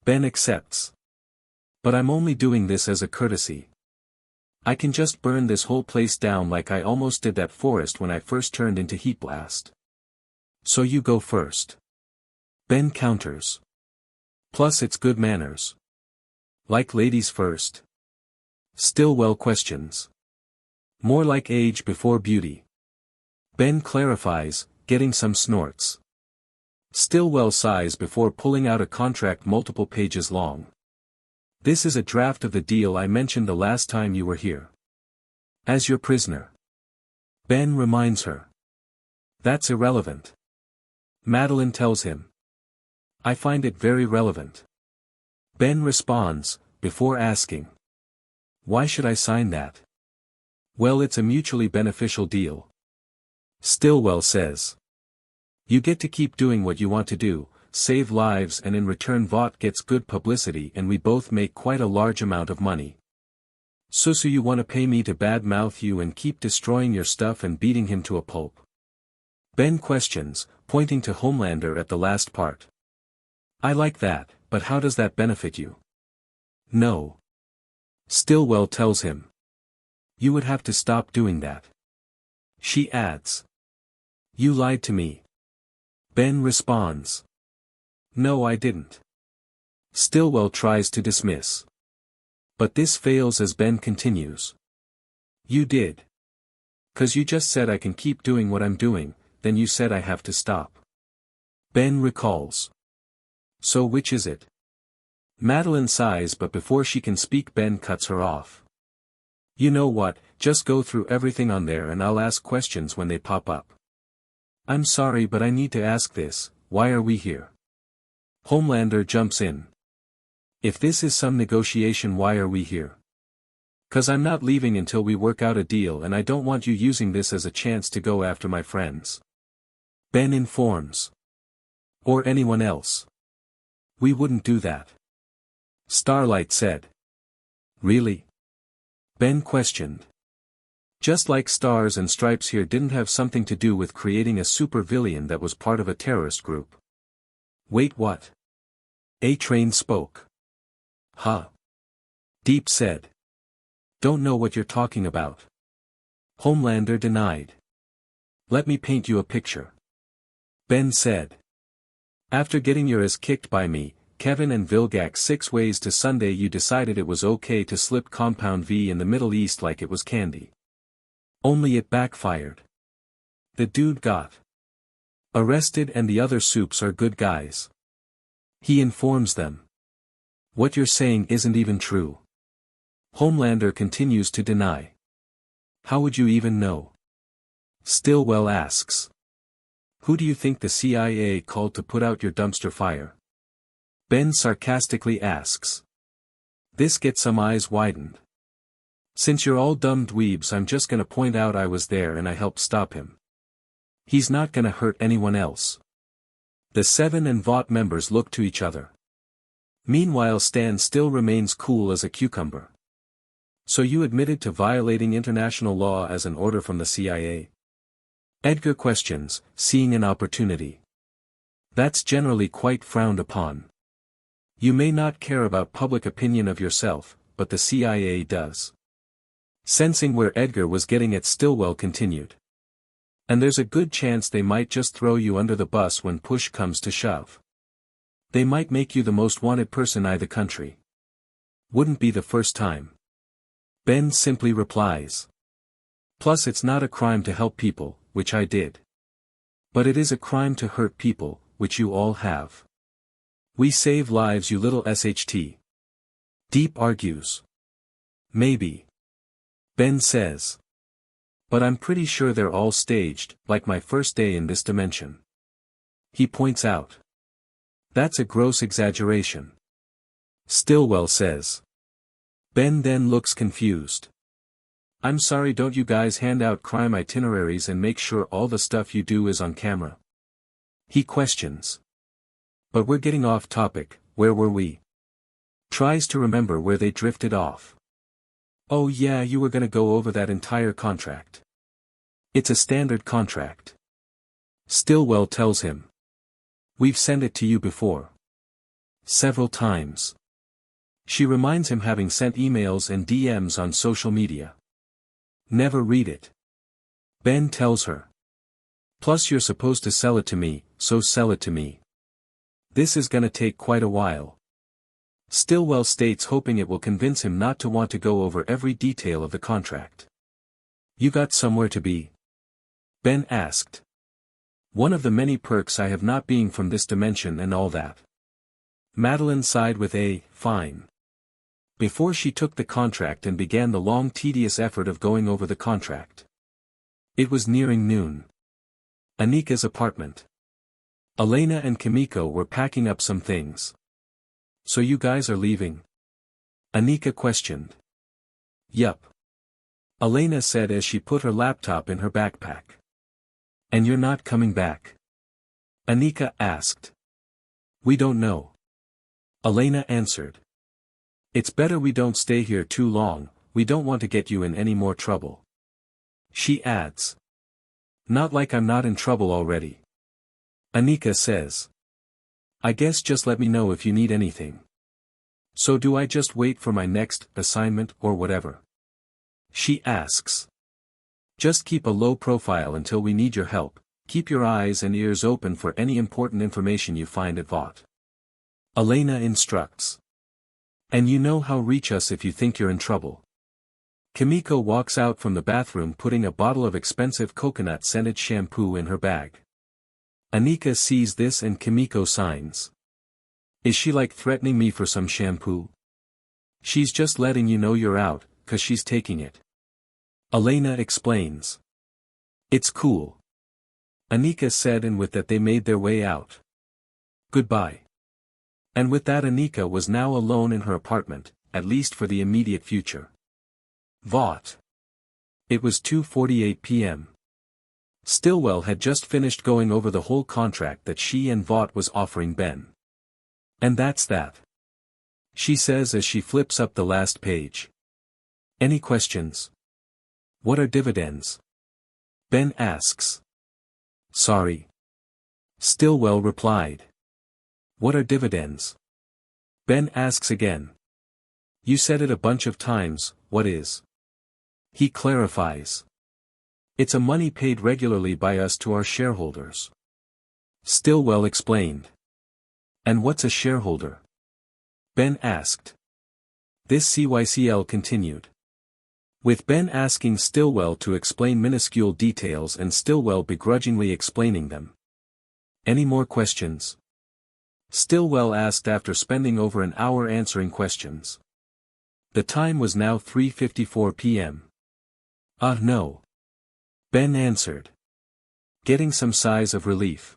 Ben accepts. But I'm only doing this as a courtesy. I can just burn this whole place down like I almost did that forest when I first turned into Heat Blast. So you go first. Ben counters. Plus it's good manners. Like ladies first? Stillwell questions. More like age before beauty. Ben clarifies, getting some snorts. Stillwell sighs before pulling out a contract multiple pages long. This is a draft of the deal I mentioned the last time you were here. As your prisoner. Ben reminds her. That's irrelevant. Madeline tells him. I find it very relevant. Ben responds, before asking. Why should I sign that? Well, it's a mutually beneficial deal. Stillwell says. You get to keep doing what you want to do, save lives, and in return VOT gets good publicity and we both make quite a large amount of money. So you want to pay me to badmouth you and keep destroying your stuff and beating him to a pulp? Ben questions, pointing to Homelander at the last part. I like that, but how does that benefit you? No. Stillwell tells him. You would have to stop doing that. She adds. You lied to me. Ben responds. No, I didn't. Stillwell tries to dismiss. But this fails as Ben continues. You did. 'Cause you just said I can keep doing what I'm doing, then you said I have to stop. Ben recalls. So which is it? Madeline sighs, but before she can speak Ben cuts her off. You know what, just go through everything on there and I'll ask questions when they pop up. I'm sorry, but I need to ask this, why are we here? Homelander jumps in. If this is some negotiation, why are we here? 'Cause I'm not leaving until we work out a deal, and I don't want you using this as a chance to go after my friends. Ben informs. Or anyone else. We wouldn't do that. Starlight said. Really? Ben questioned. Just like Stars and Stripes here didn't have something to do with creating a supervillain that was part of a terrorist group. Wait, what? A-Train spoke. Huh? Deep said. Don't know what you're talking about. Homelander denied. Let me paint you a picture. Ben said. After getting your ass kicked by me, Kevin and Vilgax 6 ways to Sunday, you decided it was okay to slip Compound V in the Middle East like it was candy. Only it backfired. The dude got arrested and the other soups are good guys. He informs them. What you're saying isn't even true. Homelander continues to deny. How would you even know? Stillwell asks. Who do you think the CIA called to put out your dumpster fire? Ben sarcastically asks. This gets some eyes widened. Since you're all dumb dweebs, I'm just gonna point out I was there and I helped stop him. He's not gonna hurt anyone else. The Seven and Vought members look to each other. Meanwhile, Stan still remains cool as a cucumber. So you admitted to violating international law as an order from the CIA? Edgar questions, seeing an opportunity. That's generally quite frowned upon. You may not care about public opinion of yourself, but the CIA does. Sensing where Edgar was getting at, Stillwell continued. And there's a good chance they might just throw you under the bus when push comes to shove. They might make you the most wanted person in the country. Wouldn't be the first time. Ben simply replies. Plus, it's not a crime to help people, which I did. But it is a crime to hurt people, which you all have. We save lives, you little SHT. Deep argues. Maybe. Ben says. But I'm pretty sure they're all staged, like my first day in this dimension. He points out. That's a gross exaggeration. Stillwell says. Ben then looks confused. I'm sorry, don't you guys hand out crime itineraries and make sure all the stuff you do is on camera? He questions. But we're getting off topic, where were we? Tries to remember where they drifted off. Oh yeah, you were gonna go over that entire contract. It's a standard contract. Stillwell tells him. We've sent it to you before. Several times. She reminds him, having sent emails and DMs on social media. Never read it. Ben tells her. Plus, you're supposed to sell it to me, so sell it to me. This is gonna take quite a while. Stillwell states, hoping it will convince him not to want to go over every detail of the contract. You got somewhere to be? Ben asked. One of the many perks I have not being from this dimension and all that. Madeline sighed with a, fine. Before she took the contract and began the long tedious effort of going over the contract. It was nearing noon. Anika's apartment. Elena and Kimiko were packing up some things. So you guys are leaving? Anika questioned. Yup. Elena said as she put her laptop in her backpack. And you're not coming back? Anika asked. We don't know. Elena answered. It's better we don't stay here too long, we don't want to get you in any more trouble. She adds. Not like I'm not in trouble already. Anika says. I guess just let me know if you need anything. So do I just wait for my next assignment or whatever? She asks. Just keep a low profile until we need your help, keep your eyes and ears open for any important information you find at Vought. Elena instructs. And you know how reach us if you think you're in trouble. Kimiko walks out from the bathroom putting a bottle of expensive coconut-scented shampoo in her bag. Anika sees this and Kimiko signs. Is she like threatening me for some shampoo? She's just letting you know you're out, 'cause she's taking it. Elena explains. It's cool. Anika said, and with that they made their way out. Goodbye. And with that Anika was now alone in her apartment, at least for the immediate future. Vought. It was 2:48 p.m. Stillwell had just finished going over the whole contract that she and Vought was offering Ben. And that's that. She says as she flips up the last page. Any questions? What are dividends? Ben asks. Sorry. Stillwell replied. What are dividends? Ben asks again. You said it a bunch of times, what is? He clarifies. It's a money paid regularly by us to our shareholders. Stillwell explained. And what's a shareholder? Ben asked. This CYCL continued. With Ben asking Stillwell to explain minuscule details and Stillwell begrudgingly explaining them. Any more questions? Stillwell asked after spending over an hour answering questions. The time was now 3:54 p.m. No. Ben answered. Getting some sighs of relief.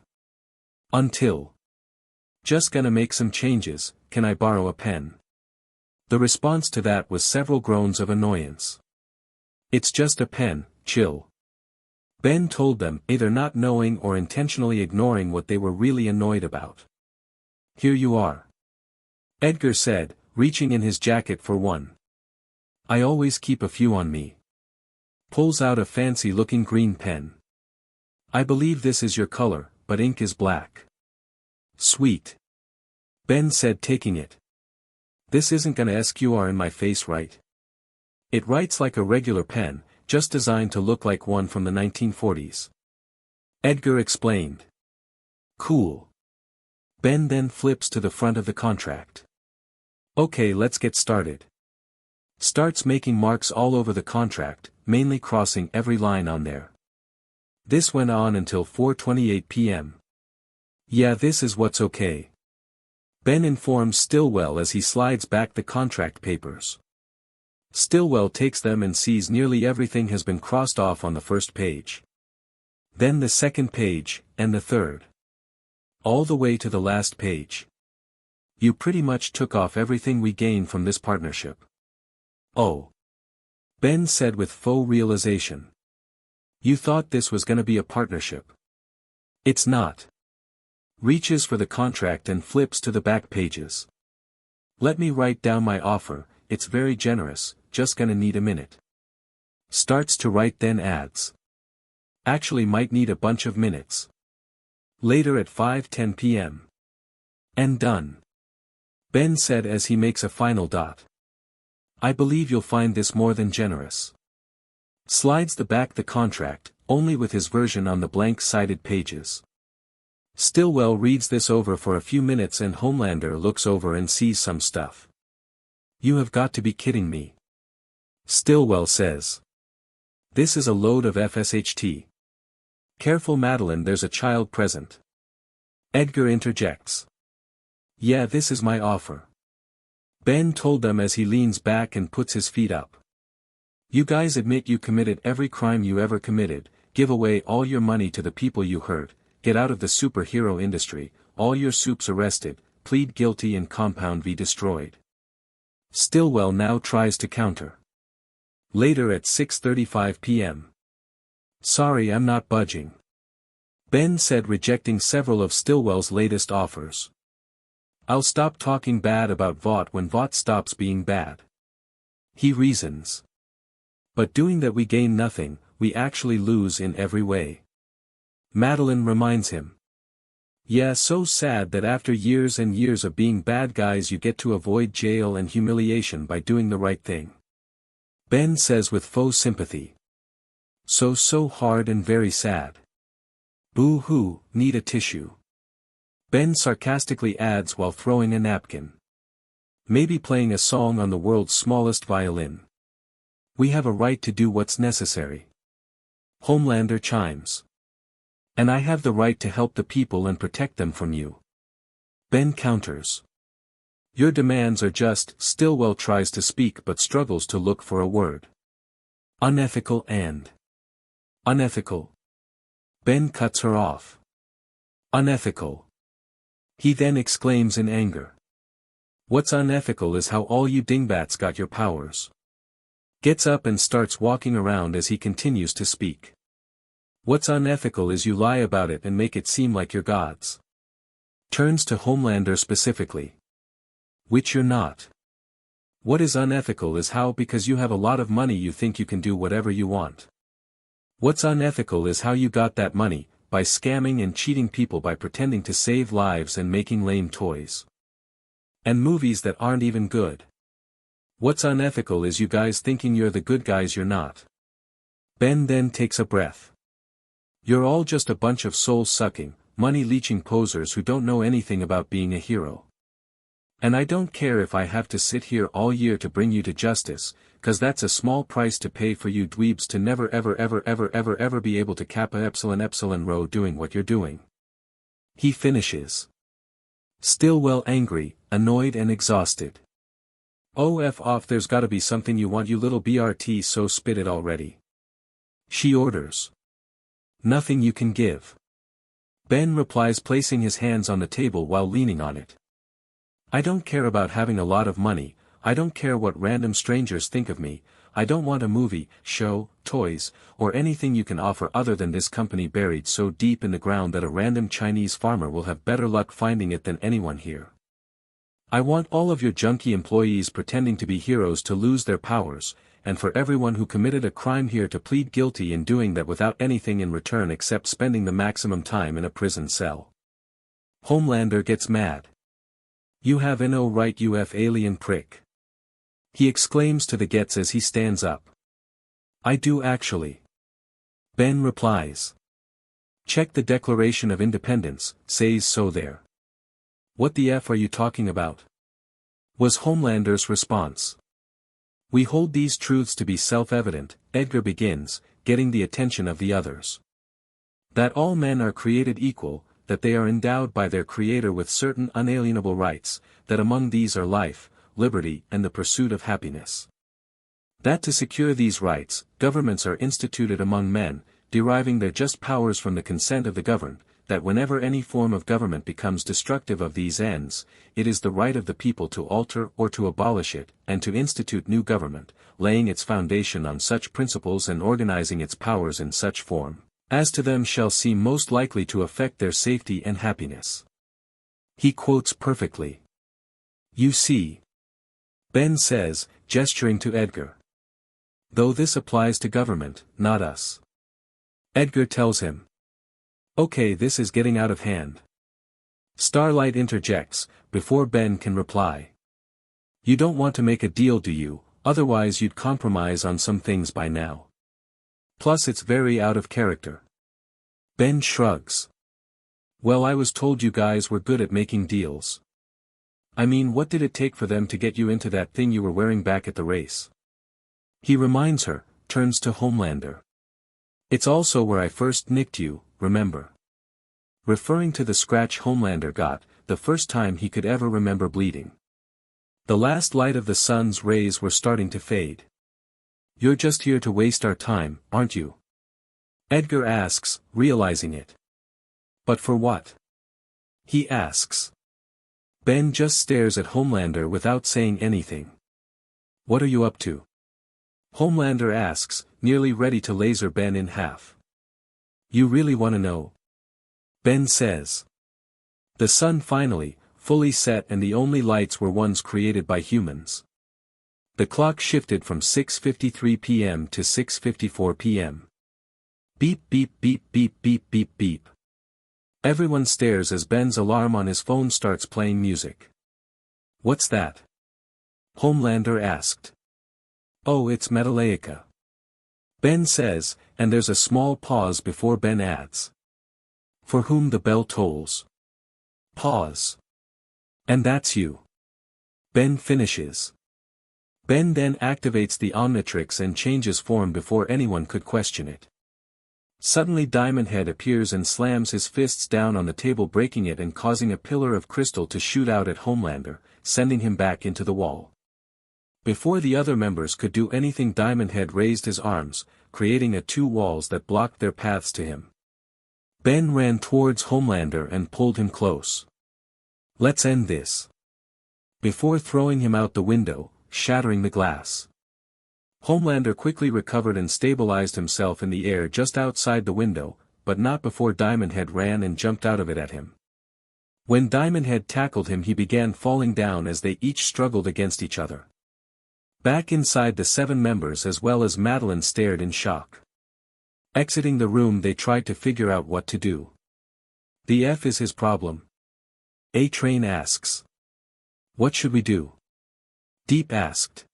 Until. Just gonna make some changes, can I borrow a pen? The response to that was several groans of annoyance. It's just a pen, chill. Ben told them, either not knowing or intentionally ignoring what they were really annoyed about. Here you are. Edgar said, reaching in his jacket for one. I always keep a few on me. Pulls out a fancy-looking green pen. I believe this is your color, but ink is black. Sweet. Ben said, taking it. This isn't gonna SQR in my face, right? It writes like a regular pen, just designed to look like one from the 1940s. Edgar explained. Cool. Ben then flips to the front of the contract. Okay, let's get started. Starts making marks all over the contract, mainly crossing every line on there. This went on until 4:28 p.m. Yeah, this is what's okay. Ben informs Stillwell as he slides back the contract papers. Stillwell takes them and sees nearly everything has been crossed off on the first page. Then the second page, and the third. All the way to the last page. You pretty much took off everything we gained from this partnership. Oh. Ben said with faux realization. You thought this was gonna be a partnership. It's not. Reaches for the contract and flips to the back pages. Let me write down my offer, it's very generous, just gonna need a minute. Starts to write, then adds. Actually might need a bunch of minutes. Later at 5:10 p.m. And done. Ben said as he makes a final dot. I believe you'll find this more than generous. Slides the contract, only with his version on the blank-sided pages. Stillwell reads this over for a few minutes and Homelander looks over and sees some stuff. You have got to be kidding me. Stillwell says. This is a load of FSHT. Careful Madeline, there's a child present. Edgar interjects. Yeah, this is my offer. Ben told them as he leans back and puts his feet up. You guys admit you committed every crime you ever committed, give away all your money to the people you hurt, get out of the superhero industry, all your supes arrested, plead guilty and Compound V destroyed. Stillwell now tries to counter. Later at 6:35 p.m. Sorry, I'm not budging. Ben said, rejecting several of Stillwell's latest offers. I'll stop talking bad about Vought when Vought stops being bad. He reasons. But doing that we gain nothing, we actually lose in every way. Madeline reminds him. Yeah, so sad that after years and years of being bad guys you get to avoid jail and humiliation by doing the right thing. Ben says with faux sympathy. So hard and very sad. Boo-hoo, need a tissue. Ben sarcastically adds while throwing a napkin. Maybe playing a song on the world's smallest violin. We have a right to do what's necessary. Homelander chimes. And I have the right to help the people and protect them from you. Ben counters. Your demands are just. Stillwell tries to speak but struggles to look for a word. Unethical and unethical. Ben cuts her off. Unethical. He then exclaims in anger. What's unethical is how all you dingbats got your powers. Gets up and starts walking around as he continues to speak. What's unethical is you lie about it and make it seem like you're gods. Turns to Homelander specifically. Which you're not. What is unethical is how because you have a lot of money you think you can do whatever you want. What's unethical is how you got that money, by scamming and cheating people by pretending to save lives and making lame toys. And movies that aren't even good. What's unethical is you guys thinking you're the good guys you're not. Ben then takes a breath. You're all just a bunch of soul-sucking, money-leeching posers who don't know anything about being a hero. And I don't care if I have to sit here all year to bring you to justice, cause that's a small price to pay for you dweebs to never ever be able to kappa epsilon rho doing what you're doing. He finishes. Stillwell angry, annoyed and exhausted. Oh F off, there's gotta be something you want, you little BRT, so spit it already. She orders. Nothing you can give. Ben replies, placing his hands on the table while leaning on it. I don't care about having a lot of money, I don't care what random strangers think of me, I don't want a movie, show, toys, or anything you can offer other than this company buried so deep in the ground that a random Chinese farmer will have better luck finding it than anyone here. I want all of your junky employees pretending to be heroes to lose their powers, and for everyone who committed a crime here to plead guilty in doing that without anything in return except spending the maximum time in a prison cell. Homelander gets mad. You have no right, you alien prick. He exclaims to the Gets as he stands up. I do actually. Ben replies. Check the Declaration of Independence, says so there. What the F are you talking about? Was Homelander's response. We hold these truths to be self-evident, Edgar begins, getting the attention of the others. That all men are created equal, that they are endowed by their Creator with certain unalienable rights, that among these are life, liberty and the pursuit of happiness. That to secure these rights, governments are instituted among men, deriving their just powers from the consent of the governed, that whenever any form of government becomes destructive of these ends, it is the right of the people to alter or to abolish it, and to institute new government, laying its foundation on such principles and organizing its powers in such form as to them shall seem most likely to affect their safety and happiness. He quotes perfectly. You see. Ben says, gesturing to Edgar. Though this applies to government, not us. Edgar tells him. Okay, this is getting out of hand. Starlight interjects, before Ben can reply. You don't want to make a deal, do you? Otherwise you'd compromise on some things by now. Plus it's very out of character. Ben shrugs. Well, I was told you guys were good at making deals. I mean, what did it take for them to get you into that thing you were wearing back at the race? He reminds her, turns to Homelander. It's also where I first nicked you, remember? Referring to the scratch Homelander got, the first time he could ever remember bleeding. The last light of the sun's rays were starting to fade. You're just here to waste our time, aren't you? Edgar asks, realizing it. But for what? He asks. Ben just stares at Homelander without saying anything. What are you up to? Homelander asks, nearly ready to laser Ben in half. You really want to know? Ben says. The sun finally, fully set, and the only lights were ones created by humans. The clock shifted from 6:53 p.m. to 6:54 p.m. Beep beep beep beep beep beep beep. Everyone stares as Ben's alarm on his phone starts playing music. What's that? Homelander asked. Oh, it's Metalaica. Ben says, and there's a small pause before Ben adds. For whom the bell tolls. Pause. And that's you. Ben finishes. Ben then activates the omnitrix and changes form before anyone could question it. Suddenly Diamond Head appears and slams his fists down on the table, breaking it and causing a pillar of crystal to shoot out at Homelander, sending him back into the wall. Before the other members could do anything, Diamond Head raised his arms, creating two walls that blocked their paths to him. Ben ran towards Homelander and pulled him close. "Let's end this." Before throwing him out the window, shattering the glass. Homelander quickly recovered and stabilized himself in the air just outside the window, but not before Diamond Head ran and jumped out of it at him. When Diamond Head tackled him, he began falling down as they each struggled against each other. Back inside, the 7 members as well as Madeline stared in shock. Exiting the room, they tried to figure out what to do. "The F is his problem?" A-Train asks. "What should we do?" Deep asked.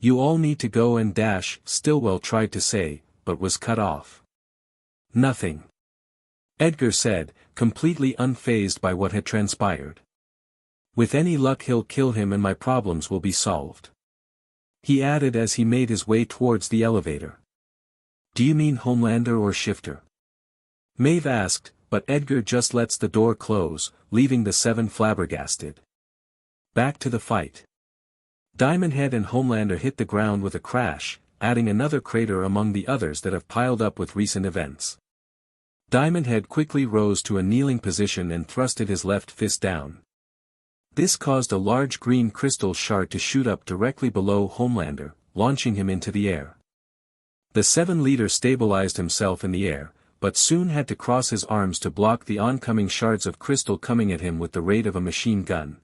"You all need to go and dash," Stillwell tried to say, but was cut off. "Nothing," Edgar said, completely unfazed by what had transpired. "With any luck he'll kill him and my problems will be solved," he added as he made his way towards the elevator. "Do you mean Homelander or Shifter?" Maeve asked, but Edgar just lets the door close, leaving the 7 flabbergasted. Back to the fight. Diamond Head and Homelander hit the ground with a crash, adding another crater among the others that have piled up with recent events. Diamond Head quickly rose to a kneeling position and thrusted his left fist down. This caused a large green crystal shard to shoot up directly below Homelander, launching him into the air. The 7 leader stabilized himself in the air, but soon had to cross his arms to block the oncoming shards of crystal coming at him with the rate of a machine gun.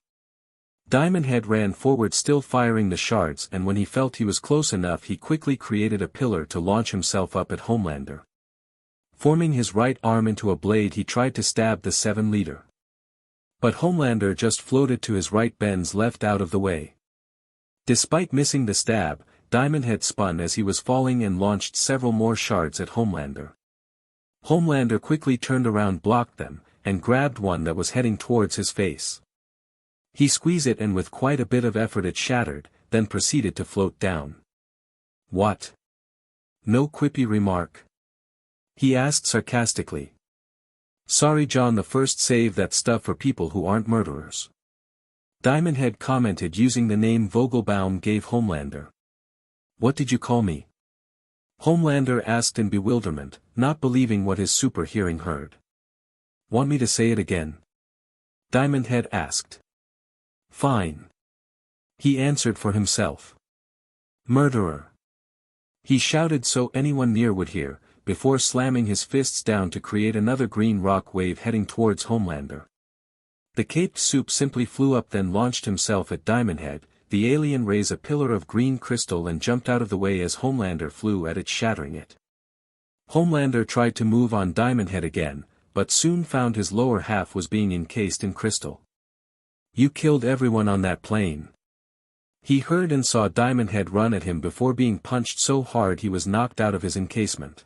Diamond Head ran forward, still firing the shards, and when he felt he was close enough, he quickly created a pillar to launch himself up at Homelander. Forming his right arm into a blade, he tried to stab the 7 leader. But Homelander just floated to his right, Ben's left out of the way. Despite missing the stab, Diamond Head spun as he was falling and launched several more shards at Homelander. Homelander quickly turned around, blocked them, and grabbed one that was heading towards his face. He squeezed it and with quite a bit of effort it shattered, then proceeded to float down. "What? No quippy remark?" he asked sarcastically. "Sorry John, the first save that stuff for people who aren't murderers," Diamond Head commented using the name Vogelbaum gave Homelander. "What did you call me?" Homelander asked in bewilderment, not believing what his super hearing heard. "Want me to say it again?" Diamond Head asked. "Fine," he answered for himself. "Murderer," he shouted so anyone near would hear, before slamming his fists down to create another green rock wave heading towards Homelander. The caped soup simply flew up, then launched himself at Diamond Head. The alien raised a pillar of green crystal and jumped out of the way as Homelander flew at it, shattering it. Homelander tried to move on Diamond Head again, but soon found his lower half was being encased in crystal. "You killed everyone on that plane," he heard and saw Diamond Head run at him before being punched so hard he was knocked out of his encasement.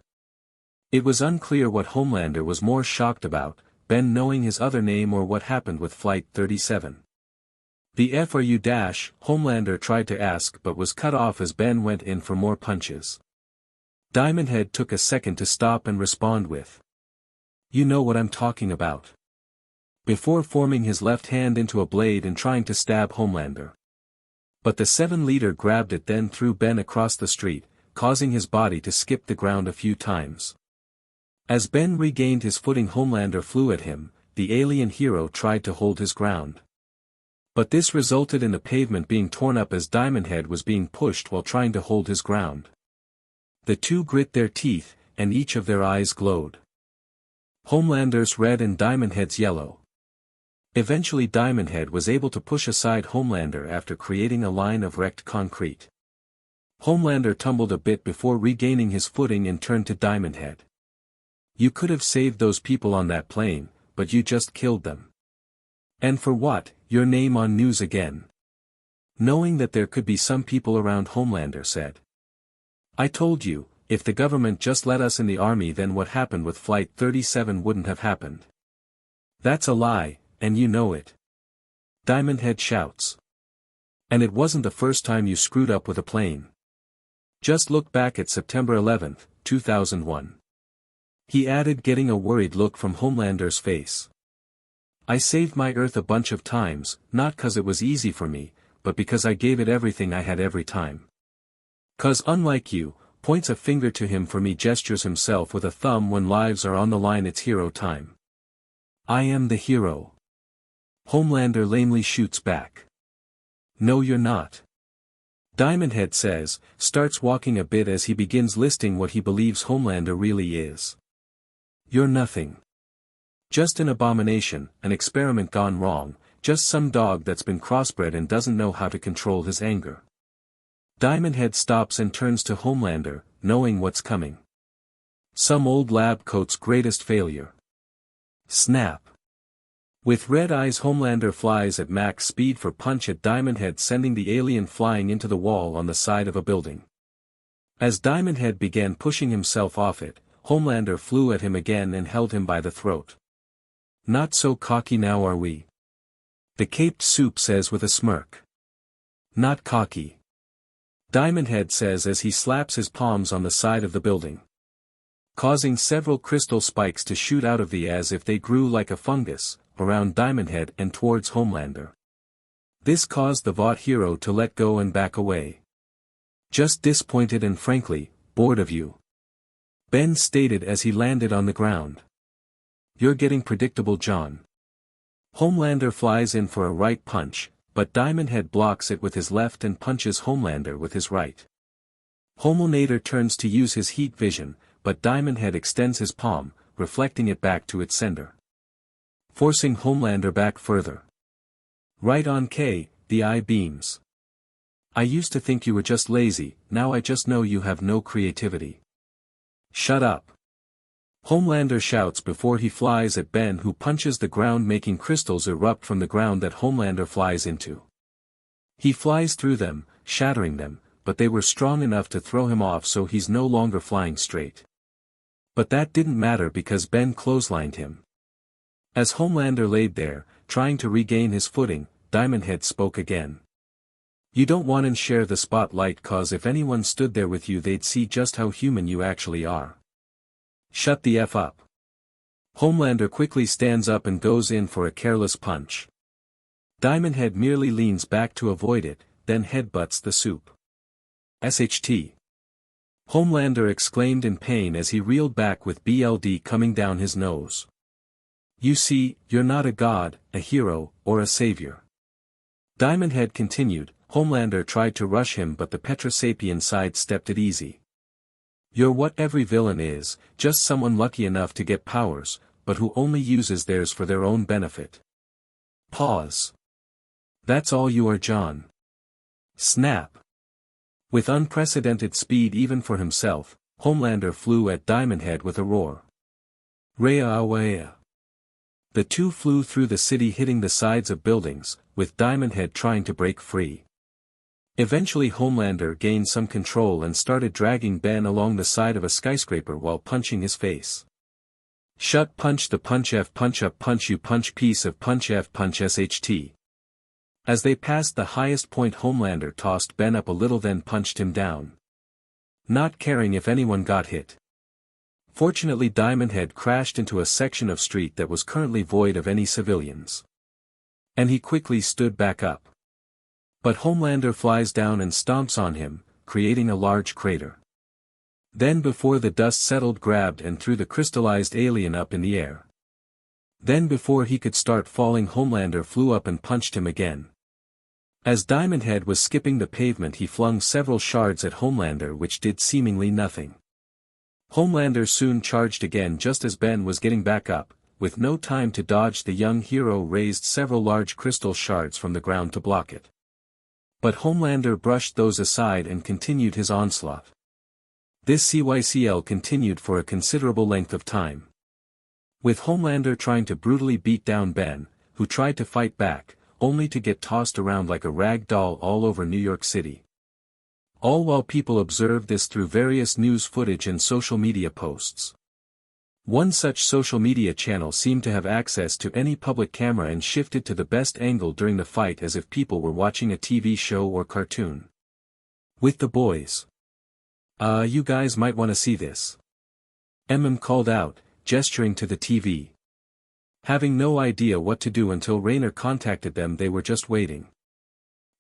It was unclear what Homelander was more shocked about, Ben knowing his other name or what happened with Flight 37. "The F are you?" Homelander tried to ask but was cut off as Ben went in for more punches. Diamond Head took a second to stop and respond with, "You know what I'm talking about," before forming his left hand into a blade and trying to stab Homelander. But the 7 leader grabbed it, then threw Ben across the street, causing his body to skip the ground a few times. As Ben regained his footing, Homelander flew at him. The alien hero tried to hold his ground. But this resulted in the pavement being torn up as Diamond Head was being pushed while trying to hold his ground. The two grit their teeth, and each of their eyes glowed. Homelander's red and Diamond Head's yellow. Eventually Diamond Head was able to push aside Homelander after creating a line of wrecked concrete. Homelander tumbled a bit before regaining his footing and turned to Diamond Head. "You could have saved those people on that plane, but you just killed them. And for what? Your name on news again." Knowing that there could be some people around, Homelander said, "I told you, if the government just let us in the army, then what happened with Flight 37 wouldn't have happened." "That's a lie, and you know it," Diamond Head shouts. And it wasn't the first time you screwed up with a plane. Just look back at September 11, 2001. He added, getting a worried look from Homelander's face. I saved my Earth a bunch of times, not 'cause it was easy for me, but because I gave it everything I had every time. 'Cause unlike you, points a finger to him for me, gestures himself with a thumb when lives are on the line, it's hero time. I am the hero. Homelander lamely shoots back. No, you're not. Diamond Head says, starts walking a bit as he begins listing what he believes Homelander really is. You're nothing. Just an abomination, an experiment gone wrong, just some dog that's been crossbred and doesn't know how to control his anger. Diamond Head stops and turns to Homelander, knowing what's coming. Some old lab coat's greatest failure. Snap. With red eyes, Homelander flies at max speed for punch at Diamond Head, sending the alien flying into the wall on the side of a building. As Diamond Head began pushing himself off it, Homelander flew at him again and held him by the throat. Not so cocky now, are we? The caped soup says with a smirk. Not cocky. Diamond Head says as he slaps his palms on the side of the building, causing several crystal spikes to shoot out of the as if they grew like a fungus, around Diamond Head and towards Homelander. This caused the Vought hero to let go and back away. Just disappointed and frankly, bored of you. Ben stated as he landed on the ground. You're getting predictable, John. Homelander flies in for a right punch, but Diamond Head blocks it with his left and punches Homelander with his right. Homelander turns to use his heat vision, but Diamond Head extends his palm, reflecting it back to its sender, forcing Homelander back further. Right on K, the eye beams. I used to think you were just lazy, now I just know you have no creativity. Shut up. Homelander shouts before he flies at Ben, who punches the ground, making crystals erupt from the ground that Homelander flies into. He flies through them, shattering them, but they were strong enough to throw him off, so he's no longer flying straight. But that didn't matter because Ben clotheslined him. As Homelander laid there, trying to regain his footing, Diamond Head spoke again. You don't want to share the spotlight, 'cause if anyone stood there with you they'd see just how human you actually are. Shut the F up. Homelander quickly stands up and goes in for a careless punch. Diamond Head merely leans back to avoid it, then headbutts the soup. SHT. Homelander exclaimed in pain as he reeled back with BLD coming down his nose. You see, you're not a god, a hero, or a savior. Diamond Head continued. Homelander tried to rush him, but the Petrosapien sidestepped it easy. You're what every villain is, just someone lucky enough to get powers, but who only uses theirs for their own benefit. Pause. That's all you are, John. Snap. With unprecedented speed even for himself, Homelander flew at Diamond Head with a roar. Rea. The two flew through the city, hitting the sides of buildings, with Diamond Head trying to break free. Eventually Homelander gained some control and started dragging Ben along the side of a skyscraper while punching his face. Shut, punch the punch F, punch up, punch you, punch piece of punch F, punch SHT. As they passed the highest point, Homelander tossed Ben up a little, then punched him down, not caring if anyone got hit. Fortunately, Diamond Head crashed into a section of street that was currently void of any civilians, and he quickly stood back up. But Homelander flies down and stomps on him, creating a large crater. Then before the dust settled, grabbed and threw the crystallized alien up in the air. Then before he could start falling, Homelander flew up and punched him again. As Diamond Head was skipping the pavement, he flung several shards at Homelander, which did seemingly nothing. Homelander soon charged again just as Ben was getting back up. With no time to dodge, the young hero raised several large crystal shards from the ground to block it. But Homelander brushed those aside and continued his onslaught. This CYCL continued for a considerable length of time, with Homelander trying to brutally beat down Ben, who tried to fight back, only to get tossed around like a rag doll all over New York City. All while people observed this through various news footage and social media posts. One such social media channel seemed to have access to any public camera and shifted to the best angle during the fight as if people were watching a TV show or cartoon. With the boys. You guys might want to see this. Called out, gesturing to the TV. Having no idea what to do until Rainer contacted them, they were just waiting.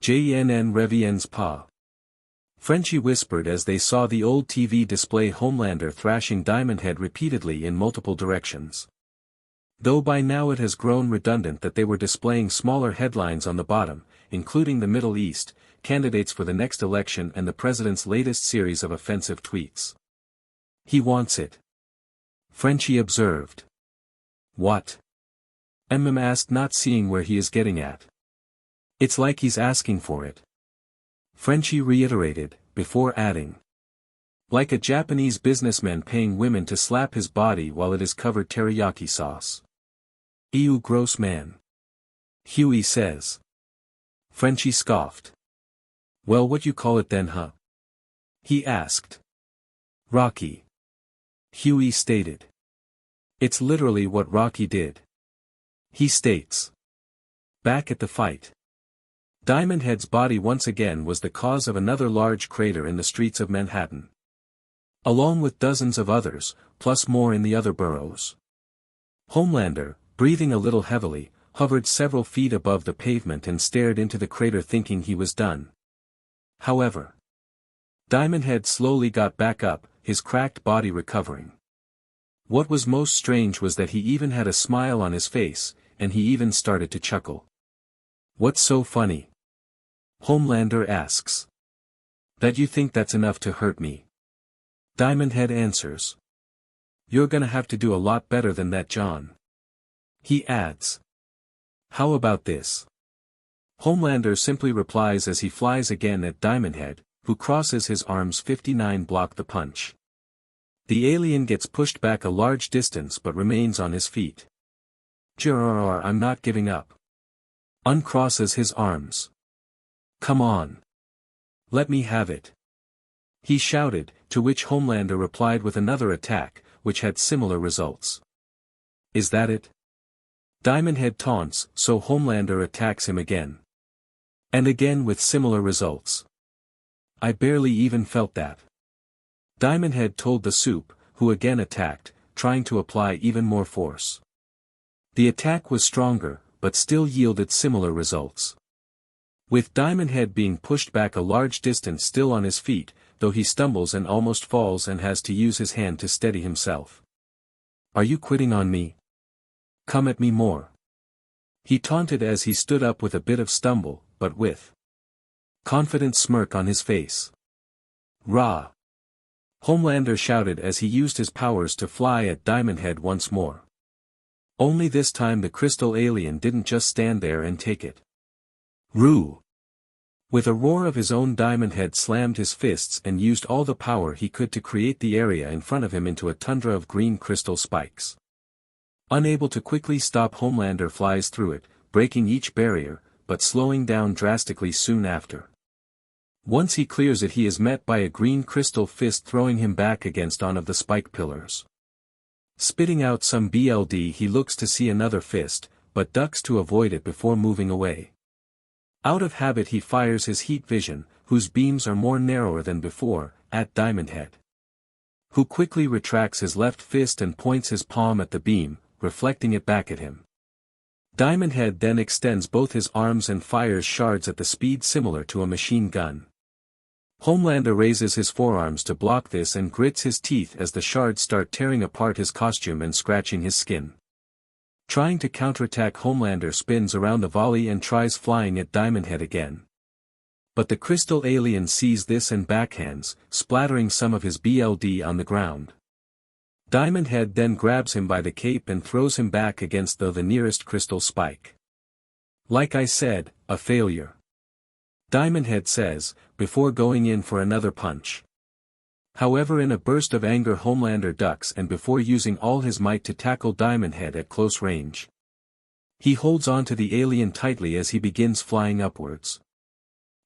JNN reviens pas. Frenchie whispered as they saw the old TV display Homelander thrashing Diamond Head repeatedly in multiple directions. Though by now it has grown redundant that they were displaying smaller headlines on the bottom, including the Middle East, candidates for the next election and the president's latest series of offensive tweets. He wants it. Frenchie observed. What? Asked, not seeing where he is getting at. It's like he's asking for it. Frenchie reiterated, before adding. Like a Japanese businessman paying women to slap his body while it is covered teriyaki sauce. Ew, gross man. Huey says. Frenchie scoffed. Well, what you call it then, huh? He asked. Rocky. Huey stated. It's literally what Rocky did. He states. Back at the fight. Diamond Head's body once again was the cause of another large crater in the streets of Manhattan. Along with dozens of others, plus more in the other boroughs. Homelander, breathing a little heavily, hovered several feet above the pavement and stared into the crater thinking he was done. However, Diamond Head slowly got back up, his cracked body recovering. What was most strange was that he even had a smile on his face, and he even started to chuckle. What's so funny? Homelander asks. That you think that's enough to hurt me. Diamond Head answers. You're gonna have to do a lot better than that, John. He adds. How about this? Homelander simply replies as he flies again at Diamond Head, who crosses his arms 59 block the punch. The alien gets pushed back a large distance but remains on his feet. I'm not giving up. Uncrosses his arms. Come on. Let me have it. He shouted, to which Homelander replied with another attack, which had similar results. Is that it? Diamond Head taunts, so Homelander attacks him again. And again with similar results. I barely even felt that. Diamond Head told the Soup, who again attacked, trying to apply even more force. The attack was stronger, but still yielded similar results. With Diamond Head being pushed back a large distance still on his feet, though he stumbles and almost falls and has to use his hand to steady himself. Are you quitting on me? Come at me more. He taunted as he stood up with a bit of stumble, but with confident smirk on his face. Rah! Homelander shouted as he used his powers to fly at Diamond Head once more. Only this time the crystal alien didn't just stand there and take it. Roo! With a roar of his own, Diamond Head slammed his fists and used all the power he could to create the area in front of him into a tundra of green crystal spikes. Unable to quickly stop, Homelander flies through it, breaking each barrier, but slowing down drastically soon after. Once he clears it, he is met by a green crystal fist throwing him back against one of the spike pillars. Spitting out some BLD, he looks to see another fist, but ducks to avoid it before moving away. Out of habit he fires his heat vision, whose beams are more narrower than before, at Diamond Head. Who quickly retracts his left fist and points his palm at the beam, reflecting it back at him. Diamond Head then extends both his arms and fires shards at the speed similar to a machine gun. Homelander raises his forearms to block this and grits his teeth as the shards start tearing apart his costume and scratching his skin. Trying to counterattack, Homelander spins around the volley and tries flying at Diamond Head again. But the crystal alien sees this and backhands, splattering some of his BLD on the ground. Diamond Head then grabs him by the cape and throws him back against the nearest crystal spike. Like I said, a failure. Diamond Head says, before going in for another punch. However, in a burst of anger, Homelander ducks and before using all his might to tackle Diamond Head at close range. He holds on to the alien tightly as he begins flying upwards.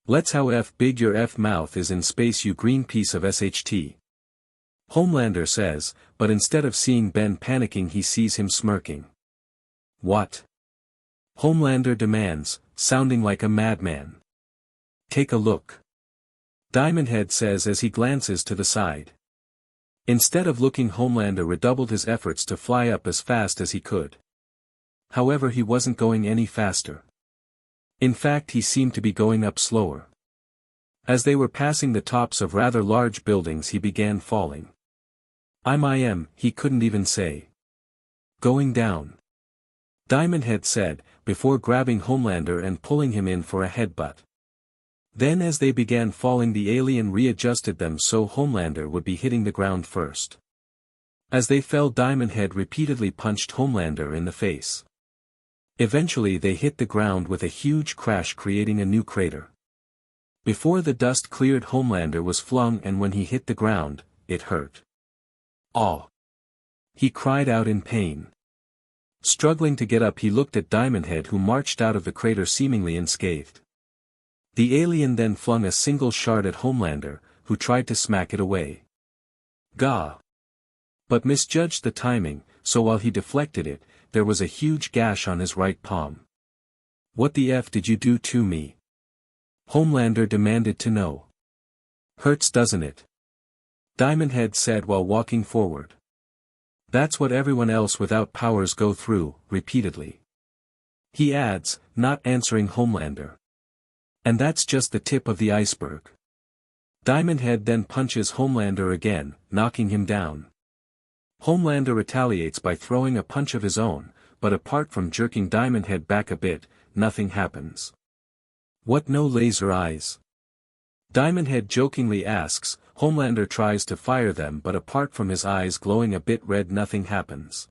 Let's how F big your F mouth is in space, you green piece of SHT. Homelander says, but instead of seeing Ben panicking he sees him smirking. What? Homelander demands, sounding like a madman. Take a look. Diamond Head says as he glances to the side. Instead of looking, Homelander redoubled his efforts to fly up as fast as he could. However, he wasn't going any faster. In fact, he seemed to be going up slower. As they were passing the tops of rather large buildings he began falling. He couldn't even say. Going down. Diamond Head said, before grabbing Homelander and pulling him in for a headbutt. Then as they began falling the alien readjusted them so Homelander would be hitting the ground first. As they fell, Diamond Head repeatedly punched Homelander in the face. Eventually they hit the ground with a huge crash, creating a new crater. Before the dust cleared, Homelander was flung, and when he hit the ground, it hurt. "Aw!" He cried out in pain. Struggling to get up, he looked at Diamond Head, who marched out of the crater seemingly unscathed. The alien then flung a single shard at Homelander, who tried to smack it away. Gah! But misjudged the timing, so while he deflected it, there was a huge gash on his right palm. "What the F did you do to me?" Homelander demanded to know. "Hurts, doesn't it?" Diamond Head said while walking forward. "That's what everyone else without powers go through," repeatedly. He adds, not answering Homelander. "And that's just the tip of the iceberg." Diamond Head then punches Homelander again, knocking him down. Homelander retaliates by throwing a punch of his own, but apart from jerking Diamond Head back a bit, nothing happens. "What, no laser eyes?" Diamond Head jokingly asks. Homelander tries to fire them, but apart from his eyes glowing a bit red, nothing happens.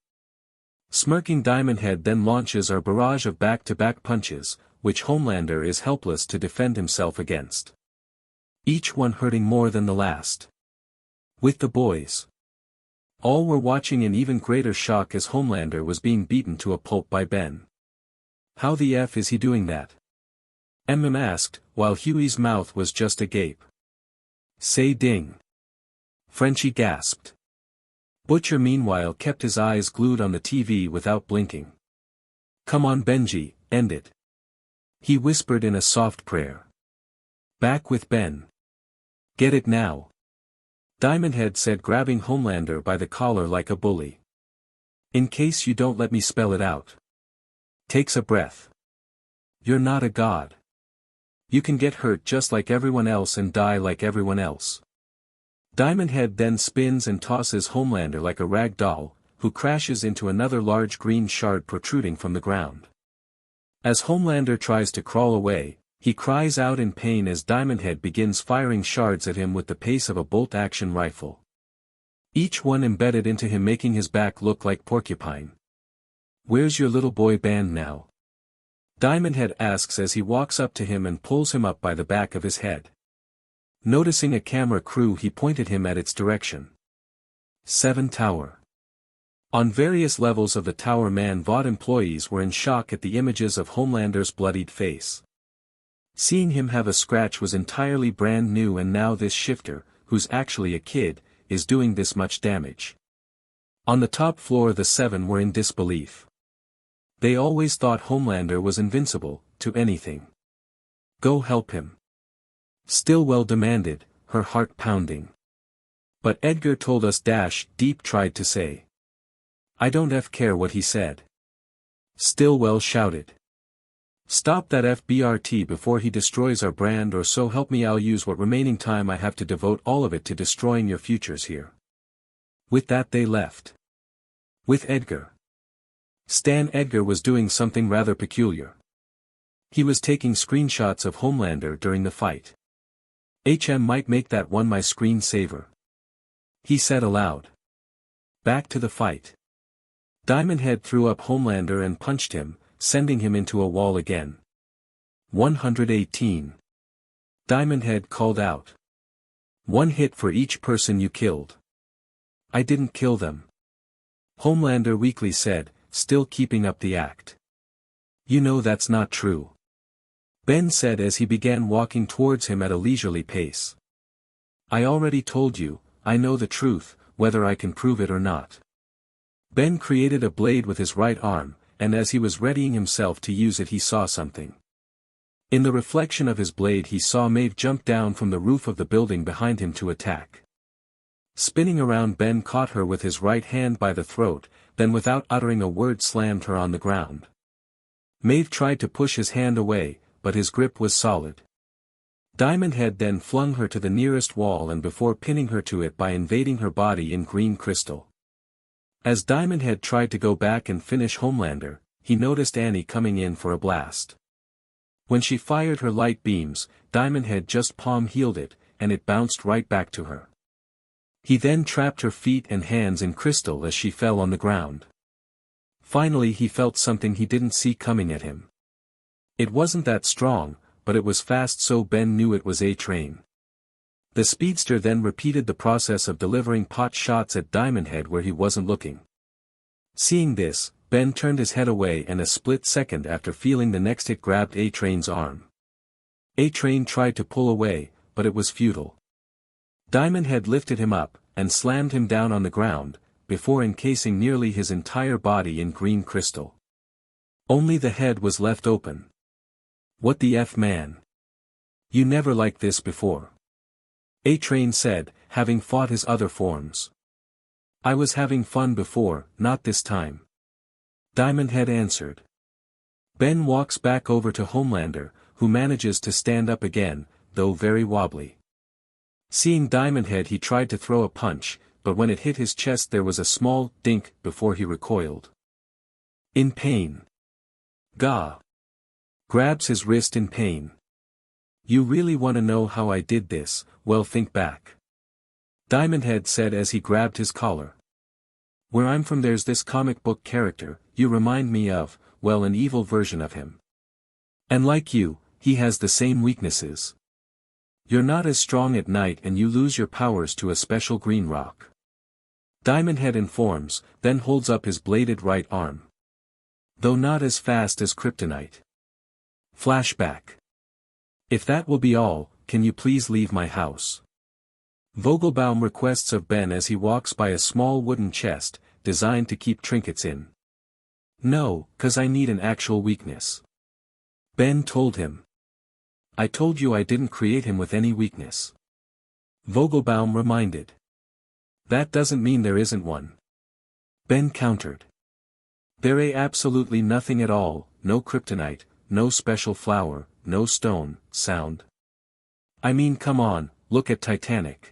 Smirking, Diamond Head then launches a barrage of back-to-back punches, which Homelander is helpless to defend himself against. Each one hurting more than the last. With the boys. All were watching in even greater shock as Homelander was being beaten to a pulp by Ben. "How the F is he doing that?" asked, while Huey's mouth was just agape. "Say ding." Frenchie gasped. Butcher meanwhile kept his eyes glued on the TV without blinking. "Come on Benji, end it," he whispered in a soft prayer. "Back with Ben. Get it now," Diamond Head said, grabbing Homelander by the collar like a bully. "In case you don't let me spell it out." Takes a breath. "You're not a god. You can get hurt just like everyone else and die like everyone else." Diamond Head then spins and tosses Homelander like a rag doll, who crashes into another large green shard protruding from the ground. As Homelander tries to crawl away, he cries out in pain as Diamond Head begins firing shards at him with the pace of a bolt-action rifle. Each one embedded into him, making his back look like porcupine. "Where's your little boy band now?" Diamond Head asks as he walks up to him and pulls him up by the back of his head. Noticing a camera crew, he pointed him at its direction. 7 Tower. On various levels of the tower, Man-Vought employees were in shock at the images of Homelander's bloodied face. Seeing him have a scratch was entirely brand new, and now this shifter, who's actually a kid, is doing this much damage. On the top floor the 7 were in disbelief. They always thought Homelander was invincible to anything. "Go help him," Stillwell demanded, her heart pounding. "But Edgar told us Deep tried to say." "I don't care what he said," Stillwell shouted. "Stop that FBRT before he destroys our brand, or so help me I'll use what remaining time I have to devote all of it to destroying your futures here." With that they left. With Edgar. Stan Edgar was doing something rather peculiar. He was taking screenshots of Homelander during the fight. Might make that one my screensaver," he said aloud. Back to the fight. Diamond Head threw up Homelander and punched him, sending him into a wall again. 118. Diamond Head called out. "1 hit for each person you killed." "I didn't kill them," Homelander weakly said, still keeping up the act. "You know that's not true," Ben said as he began walking towards him at a leisurely pace. "I already told you, I know the truth," whether I can prove it or not. Ben created a blade with his right arm, and as he was readying himself to use it he saw something. In the reflection of his blade he saw Maeve jump down from the roof of the building behind him to attack. Spinning around, Ben caught her with his right hand by the throat, then without uttering a word slammed her on the ground. Maeve tried to push his hand away, but his grip was solid. Diamond Head then flung her to the nearest wall and before pinning her to it by invading her body in green crystal. As Diamond Head tried to go back and finish Homelander, he noticed Annie coming in for a blast. When she fired her light beams, Diamond Head just palm-healed it, and it bounced right back to her. He then trapped her feet and hands in crystal as she fell on the ground. Finally he felt something he didn't see coming at him. It wasn't that strong, but it was fast, so Ben knew it was a train. The speedster then repeated the process of delivering pot shots at Diamond Head where he wasn't looking. Seeing this, Ben turned his head away and a split second after feeling the next hit grabbed A-Train's arm. A-Train tried to pull away, but it was futile. Diamond Head lifted him up, and slammed him down on the ground, before encasing nearly his entire body in green crystal. Only the head was left open. "What the F, man? You never liked this before," A-Train said, having fought his other forms. "I was having fun before, not this time," Diamond Head answered. Ben walks back over to Homelander, who manages to stand up again, though very wobbly. Seeing Diamond Head he tried to throw a punch, but when it hit his chest there was a small dink before he recoiled. In pain. Gah. Grabs his wrist in pain. "You really want to know how I did this? Well, think back," Diamond Head said as he grabbed his collar. "Where I'm from there's this comic book character, you remind me of, well, an evil version of him. And like you, he has the same weaknesses. You're not as strong at night and you lose your powers to a special green rock," Diamond Head informs, then holds up his bladed right arm. "Though not as fast as kryptonite." Flashback. "If that will be all, can you please leave my house?" Vogelbaum requests of Ben as he walks by a small wooden chest, designed to keep trinkets in. "No, 'cause I need an actual weakness," Ben told him. "I told you I didn't create him with any weakness," Vogelbaum reminded. "That doesn't mean there isn't one," Ben countered. "There ain't absolutely nothing at all, no kryptonite, no special flower, no stone, sound. I mean, come on, look at Titanic,"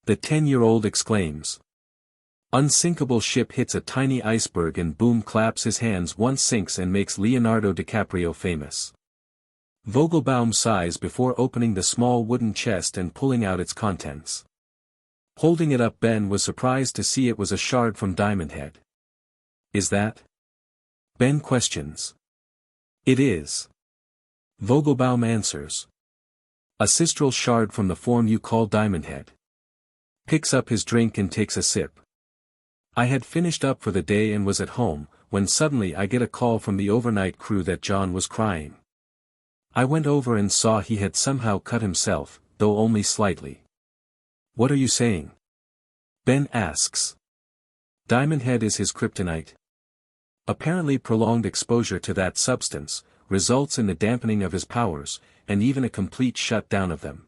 the 10-year-old exclaims. Unsinkable ship hits a tiny iceberg and boom claps his hands once sinks and makes Leonardo DiCaprio famous. Vogelbaum sighs before opening the small wooden chest and pulling out its contents. Holding it up, Ben was surprised to see it was a shard from Diamond Head. "Is that?" Ben questions. "It is," Vogelbaum answers. "A sistral shard from the form you call Diamond Head." Picks up his drink and takes a sip. "I had finished up for the day and was at home, when suddenly I get a call from the overnight crew that John was crying. I went over and saw he had somehow cut himself, though only slightly." "What are you saying?" Ben asks. "Diamond Head is his kryptonite. Apparently prolonged exposure to that substance, results in the dampening of his powers, and even a complete shutdown of them,"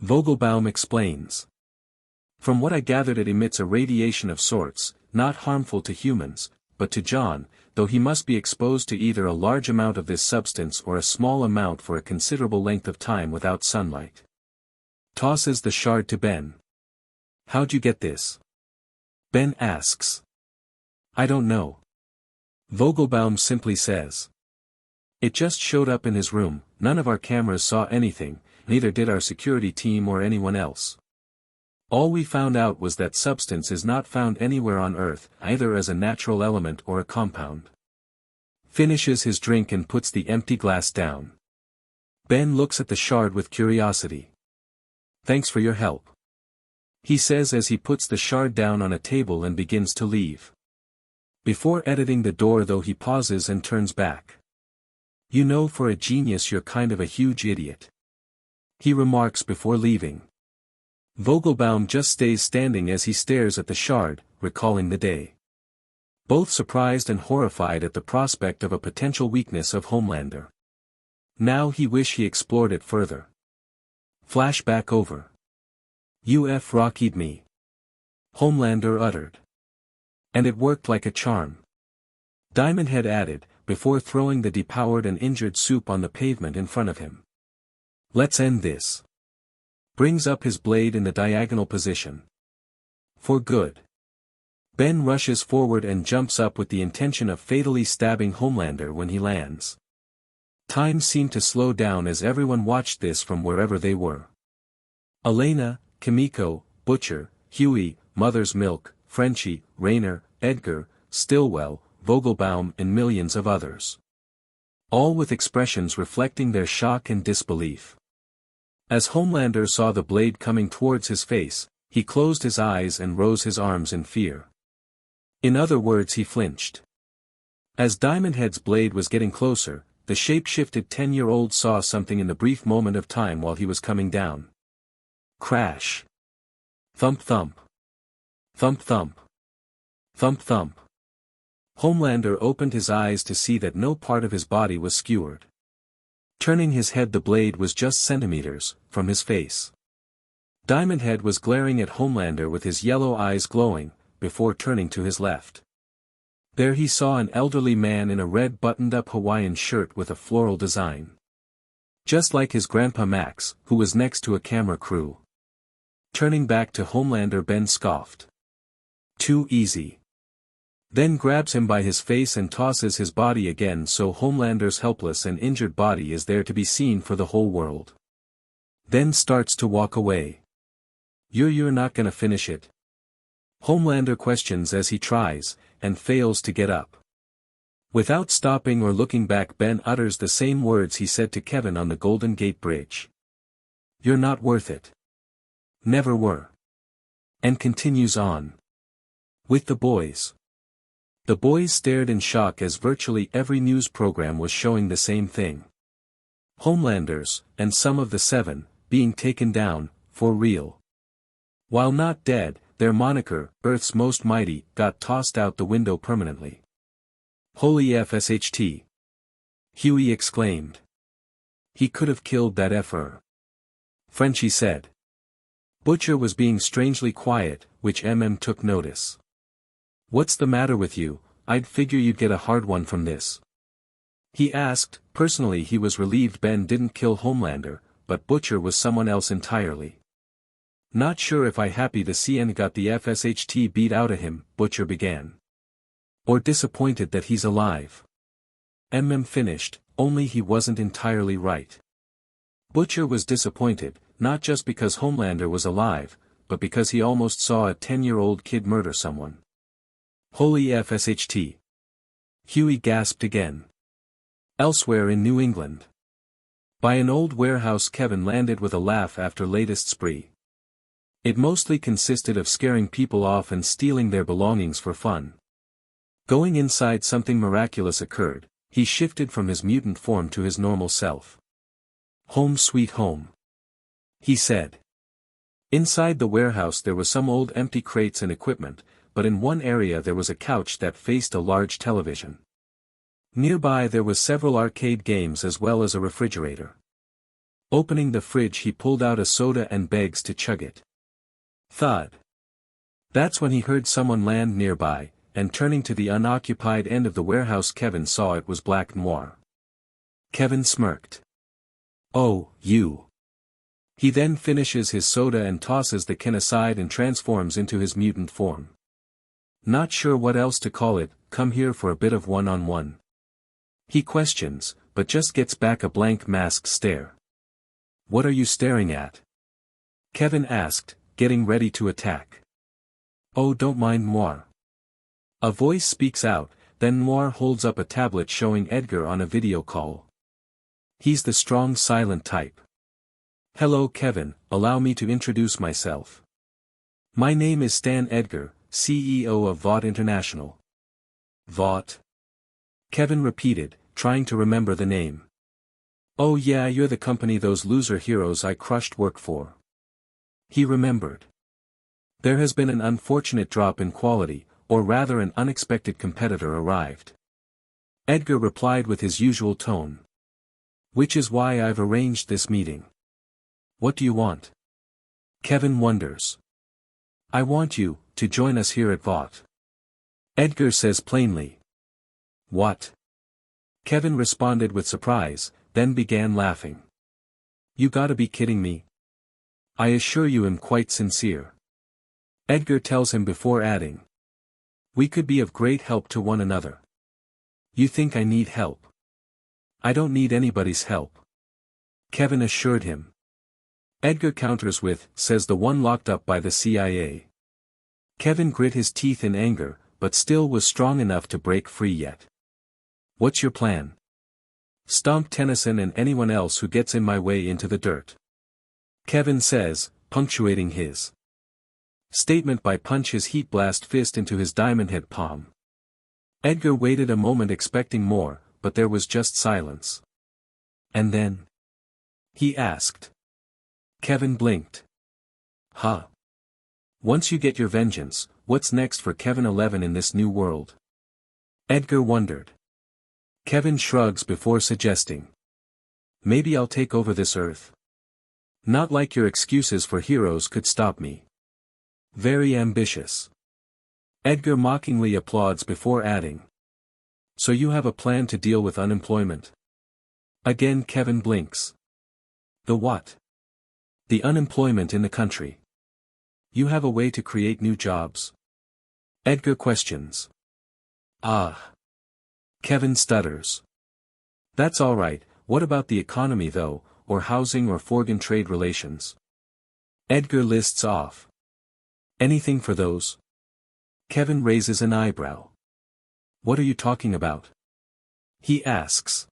Vogelbaum explains. "From what I gathered it emits a radiation of sorts, not harmful to humans, but to John, though he must be exposed to either a large amount of this substance or a small amount for a considerable length of time without sunlight." Tosses the shard to Ben. "How'd you get this?" Ben asks. "I don't know," Vogelbaum simply says. "It just showed up in his room, none of our cameras saw anything, neither did our security team or anyone else. All we found out was that substance is not found anywhere on Earth, either as a natural element or a compound." Finishes his drink and puts the empty glass down. Ben looks at the shard with curiosity. "Thanks for your help," he says as he puts the shard down on a table and begins to leave. Before editing the door though he pauses and turns back. "You know, for a genius you're kind of a huge idiot," he remarks before leaving. Vogelbaum just stays standing as he stares at the shard, recalling the day. Both surprised and horrified at the prospect of a potential weakness of Homelander. Now he wish he explored it further. Flashback over. "UF rocked me," Homelander uttered. "And it worked like a charm," Diamondhead added, before throwing the depowered and injured soup on the pavement in front of him. "Let's end this." Brings up his blade in the diagonal position. "For good." Ben rushes forward and jumps up with the intention of fatally stabbing Homelander when he lands. Time seemed to slow down as everyone watched this from wherever they were. Elena, Kimiko, Butcher, Huey, Mother's Milk, Frenchie, Rayner, Edgar, Stillwell, Vogelbaum and millions of others. All with expressions reflecting their shock and disbelief. As Homelander saw the blade coming towards his face, he closed his eyes and rose his arms in fear. In other words, he flinched. As Diamondhead's blade was getting closer, the shape-shifted 10-year-old saw something in the brief moment of time while he was coming down. Crash. Thump thump. Thump thump. Thump thump. Homelander opened his eyes to see that no part of his body was skewered. Turning his head, the blade was just centimeters from his face. Diamondhead was glaring at Homelander with his yellow eyes glowing, before turning to his left. There he saw an elderly man in a red buttoned-up Hawaiian shirt with a floral design. Just like his grandpa Max, who was next to a camera crew. Turning back to Homelander, Ben scoffed. "Too easy." Then grabs him by his face and tosses his body again so Homelander's helpless and injured body is there to be seen for the whole world. Then starts to walk away. You're not gonna finish it?" Homelander questions as he tries, and fails to get up. Without stopping or looking back, Ben utters the same words he said to Kevin on the Golden Gate Bridge. "You're not worth it. Never were." And continues on. With the boys. The boys stared in shock as virtually every news program was showing the same thing. Homelanders, and some of the 7, being taken down, for real. While not dead, their moniker, Earth's Most Mighty, got tossed out the window permanently. "Holy FSHT. Huey exclaimed. "He could have killed that F-er." Frenchie said. Butcher was being strangely quiet, which took notice. "What's the matter with you? I'd figure you'd get a hard one from this," he asked. Personally, he was relieved Ben didn't kill Homelander, but Butcher was someone else entirely. "Not sure if I happy to see got the FSHT beat out of him," Butcher began. "Or disappointed that he's alive." Finished, only he wasn't entirely right. Butcher was disappointed, not just because Homelander was alive, but because he almost saw a 10-year-old kid murder someone. "Holy FSHT. Huey gasped again. Elsewhere in New England. By an old warehouse, Kevin landed with a laugh after latest spree. It mostly consisted of scaring people off and stealing their belongings for fun. Going inside, something miraculous occurred. He shifted from his mutant form to his normal self. "Home sweet home," he said. Inside the warehouse there was some old empty crates and equipment, but in one area there was a couch that faced a large television. Nearby there was several arcade games as well as a refrigerator. Opening the fridge, he pulled out a soda and begs to chug it. Thud. That's when he heard someone land nearby, and turning to the unoccupied end of the warehouse, Kevin saw it was Black Noir. Kevin smirked. "Oh, you." He then finishes his soda and tosses the can aside and transforms into his mutant form. "Not sure what else to call it, come here for a bit of one-on-one." He questions, but just gets back a blank masked stare. "What are you staring at?" Kevin asked, getting ready to attack. "Oh, don't mind Noir." A voice speaks out, then Noir holds up a tablet showing Edgar on a video call. He's the strong silent type. "Hello Kevin, allow me to introduce myself. My name is Stan Edgar, CEO of Vought International." "Vought?" Kevin repeated, trying to remember the name. "Oh yeah, you're the company those loser heroes I crushed work for." He remembered. There has been an unfortunate drop in quality, or rather an unexpected competitor arrived. Edgar replied with his usual tone. Which is why I've arranged this meeting. What do you want? Kevin wonders. I want you to join us here at VOT. Edgar says plainly. What? Kevin responded with surprise, then began laughing. You gotta be kidding me. I assure you I'm quite sincere. Edgar tells him before adding. We could be of great help to one another. You think I need help? I don't need anybody's help. Kevin assured him. Edgar counters with, says the one locked up by the CIA. Kevin grit his teeth in anger, but still was strong enough to break free yet. What's your plan? Stomp Tennyson and anyone else who gets in my way into the dirt. Kevin says, punctuating his statement by punch his heat blast fist into his diamond head palm. Edgar waited a moment expecting more, but there was just silence. And then? He asked. Kevin blinked. Huh. Once you get your vengeance, what's next for Kevin 11 in this new world? Edgar wondered. Kevin shrugs before suggesting. Maybe I'll take over this Earth. Not like your excuses for heroes could stop me. Very ambitious. Edgar mockingly applauds before adding. So you have a plan to deal with unemployment? Again Kevin blinks. The what? The unemployment in the country. You have a way to create new jobs? Edgar questions. Ah. Kevin stutters. That's alright, what about the economy though, or housing or foreign trade relations? Edgar lists off. Anything for those? Kevin raises an eyebrow. What are you talking about? He asks.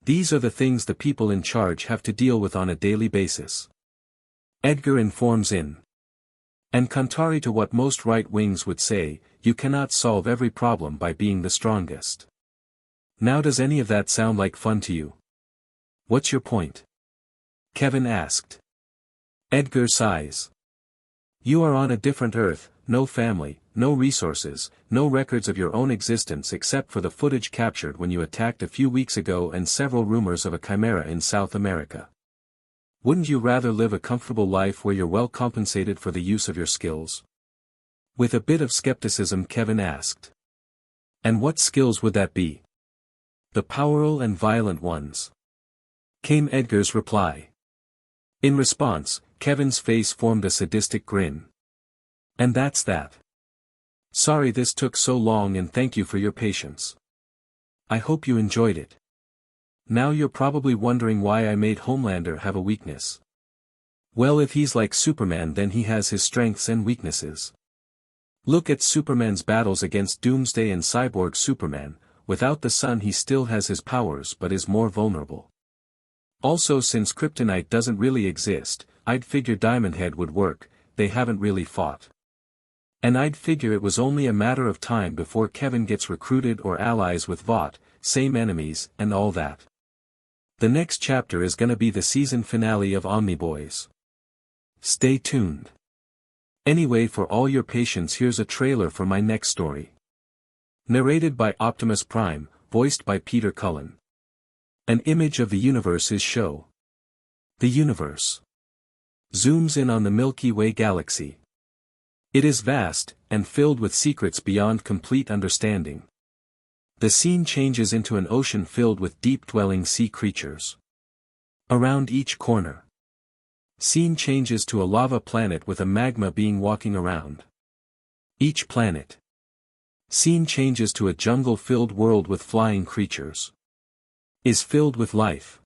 These are the things the people in charge have to deal with on a daily basis. Edgar informs in. And contrary to what most right-wings would say, you cannot solve every problem by being the strongest. Now does any of that sound like fun to you? What's your point? Kevin asked. Edgar sighs. You are on a different Earth, no family, no resources, no records of your own existence except for the footage captured when you attacked a few weeks ago and several rumors of a chimera in South America. Wouldn't you rather live a comfortable life where you're well compensated for the use of your skills? With a bit of skepticism Kevin asked. And what skills would that be? The powerful and violent ones. Came Edgar's reply. In response, Kevin's face formed a sadistic grin. And that's that. Sorry this took so long and thank you for your patience. I hope you enjoyed it. Now you're probably wondering why I made Homelander have a weakness. Well, if he's like Superman then he has his strengths and weaknesses. Look at Superman's battles against Doomsday and Cyborg Superman, without the sun he still has his powers but is more vulnerable. Also since kryptonite doesn't really exist, I'd figure Diamond Head would work, they haven't really fought. And I'd figure it was only a matter of time before Kevin gets recruited or allies with Vought, same enemies, and all that. The next chapter is gonna be the season finale of Omniboys. Stay tuned. Anyway, for all your patience, here's a trailer for my next story. Narrated by Optimus Prime, voiced by Peter Cullen. An image of the universe is shown. The universe zooms in on the Milky Way galaxy. It is vast, and filled with secrets beyond complete understanding. The scene changes into an ocean filled with deep-dwelling sea creatures. Around each corner. Scene changes to a lava planet with a magma being walking around. Each planet. Scene changes to a jungle-filled world with flying creatures. Is filled with life.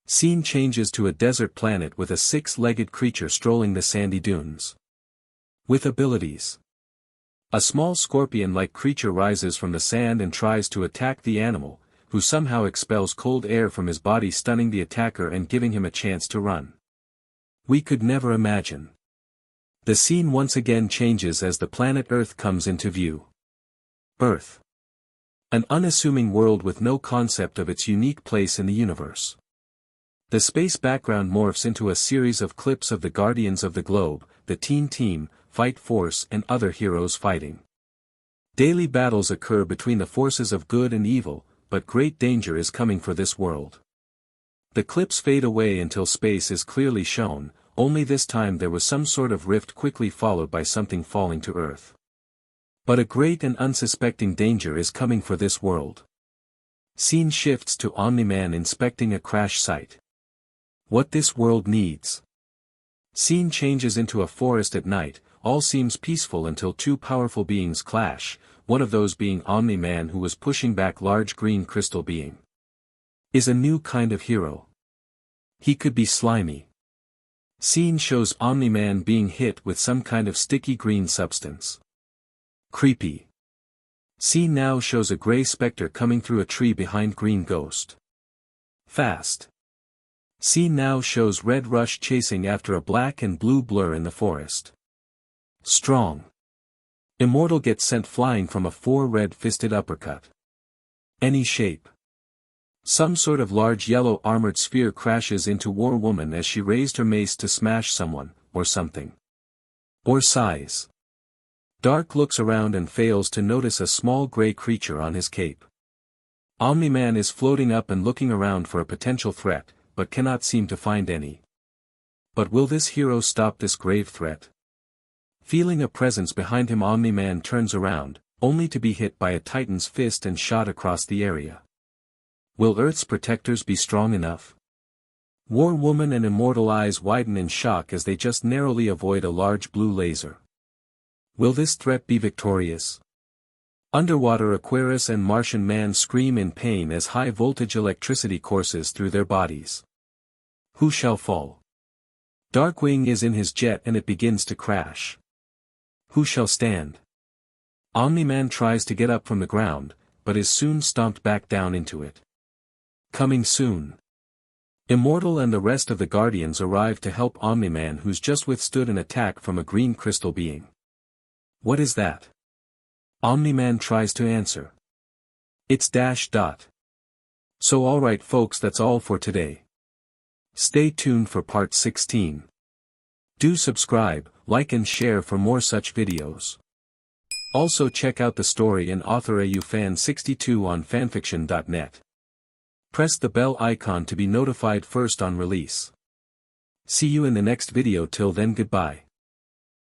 Scene changes to a desert planet with a six-legged creature strolling the sandy dunes. With abilities. A small scorpion-like creature rises from the sand and tries to attack the animal, who somehow expels cold air from his body, stunning the attacker and giving him a chance to run. We could never imagine. The scene once again changes as the planet Earth comes into view. Earth. An unassuming world with no concept of its unique place in the universe. The space background morphs into a series of clips of the Guardians of the Globe, the Teen Team, Fight Force and other heroes fighting. Daily battles occur between the forces of good and evil, but great danger is coming for this world. The clips fade away until space is clearly shown, only this time there was some sort of rift quickly followed by something falling to Earth. But a great and unsuspecting danger is coming for this world. Scene shifts to Omni-Man inspecting a crash site. What this world needs. Scene changes into a forest at night, all seems peaceful until two powerful beings clash, one of those being Omni-Man who was pushing back large green crystal being. Is a new kind of hero. He could be slimy. Scene shows Omni-Man being hit with some kind of sticky green substance. Creepy. Scene now shows a grey specter coming through a tree behind Green Ghost. Fast. Scene now shows Red Rush chasing after a black and blue blur in the forest. Strong. Immortal gets sent flying from a 4 red-fisted uppercut. Any shape. Some sort of large yellow armored sphere crashes into War Woman as she raised her mace to smash someone, or something. Or size. Dark looks around and fails to notice a small grey creature on his cape. Omni-Man is floating up and looking around for a potential threat, but cannot seem to find any. But will this hero stop this grave threat? Feeling a presence behind him, Omni-Man turns around, only to be hit by a Titan's fist and shot across the area. Will Earth's protectors be strong enough? War Woman and Immortal eyes widen in shock as they just narrowly avoid a large blue laser. Will this threat be victorious? Underwater Aquarius and Martian Man scream in pain as high-voltage electricity courses through their bodies. Who shall fall? Darkwing is in his jet and it begins to crash. Who shall stand? Omni-Man tries to get up from the ground, but is soon stomped back down into it. Coming soon. Immortal and the rest of the Guardians arrive to help Omni-Man, who's just withstood an attack from a green crystal being. What is that? Omni-Man tries to answer. It's ... So alright folks, that's all for today. Stay tuned for part 16. Do subscribe, like and share for more such videos. Also check out the story and author AU Fan 62 on fanfiction.net. Press the bell icon to be notified first on release. See you in the next video. Till then, goodbye.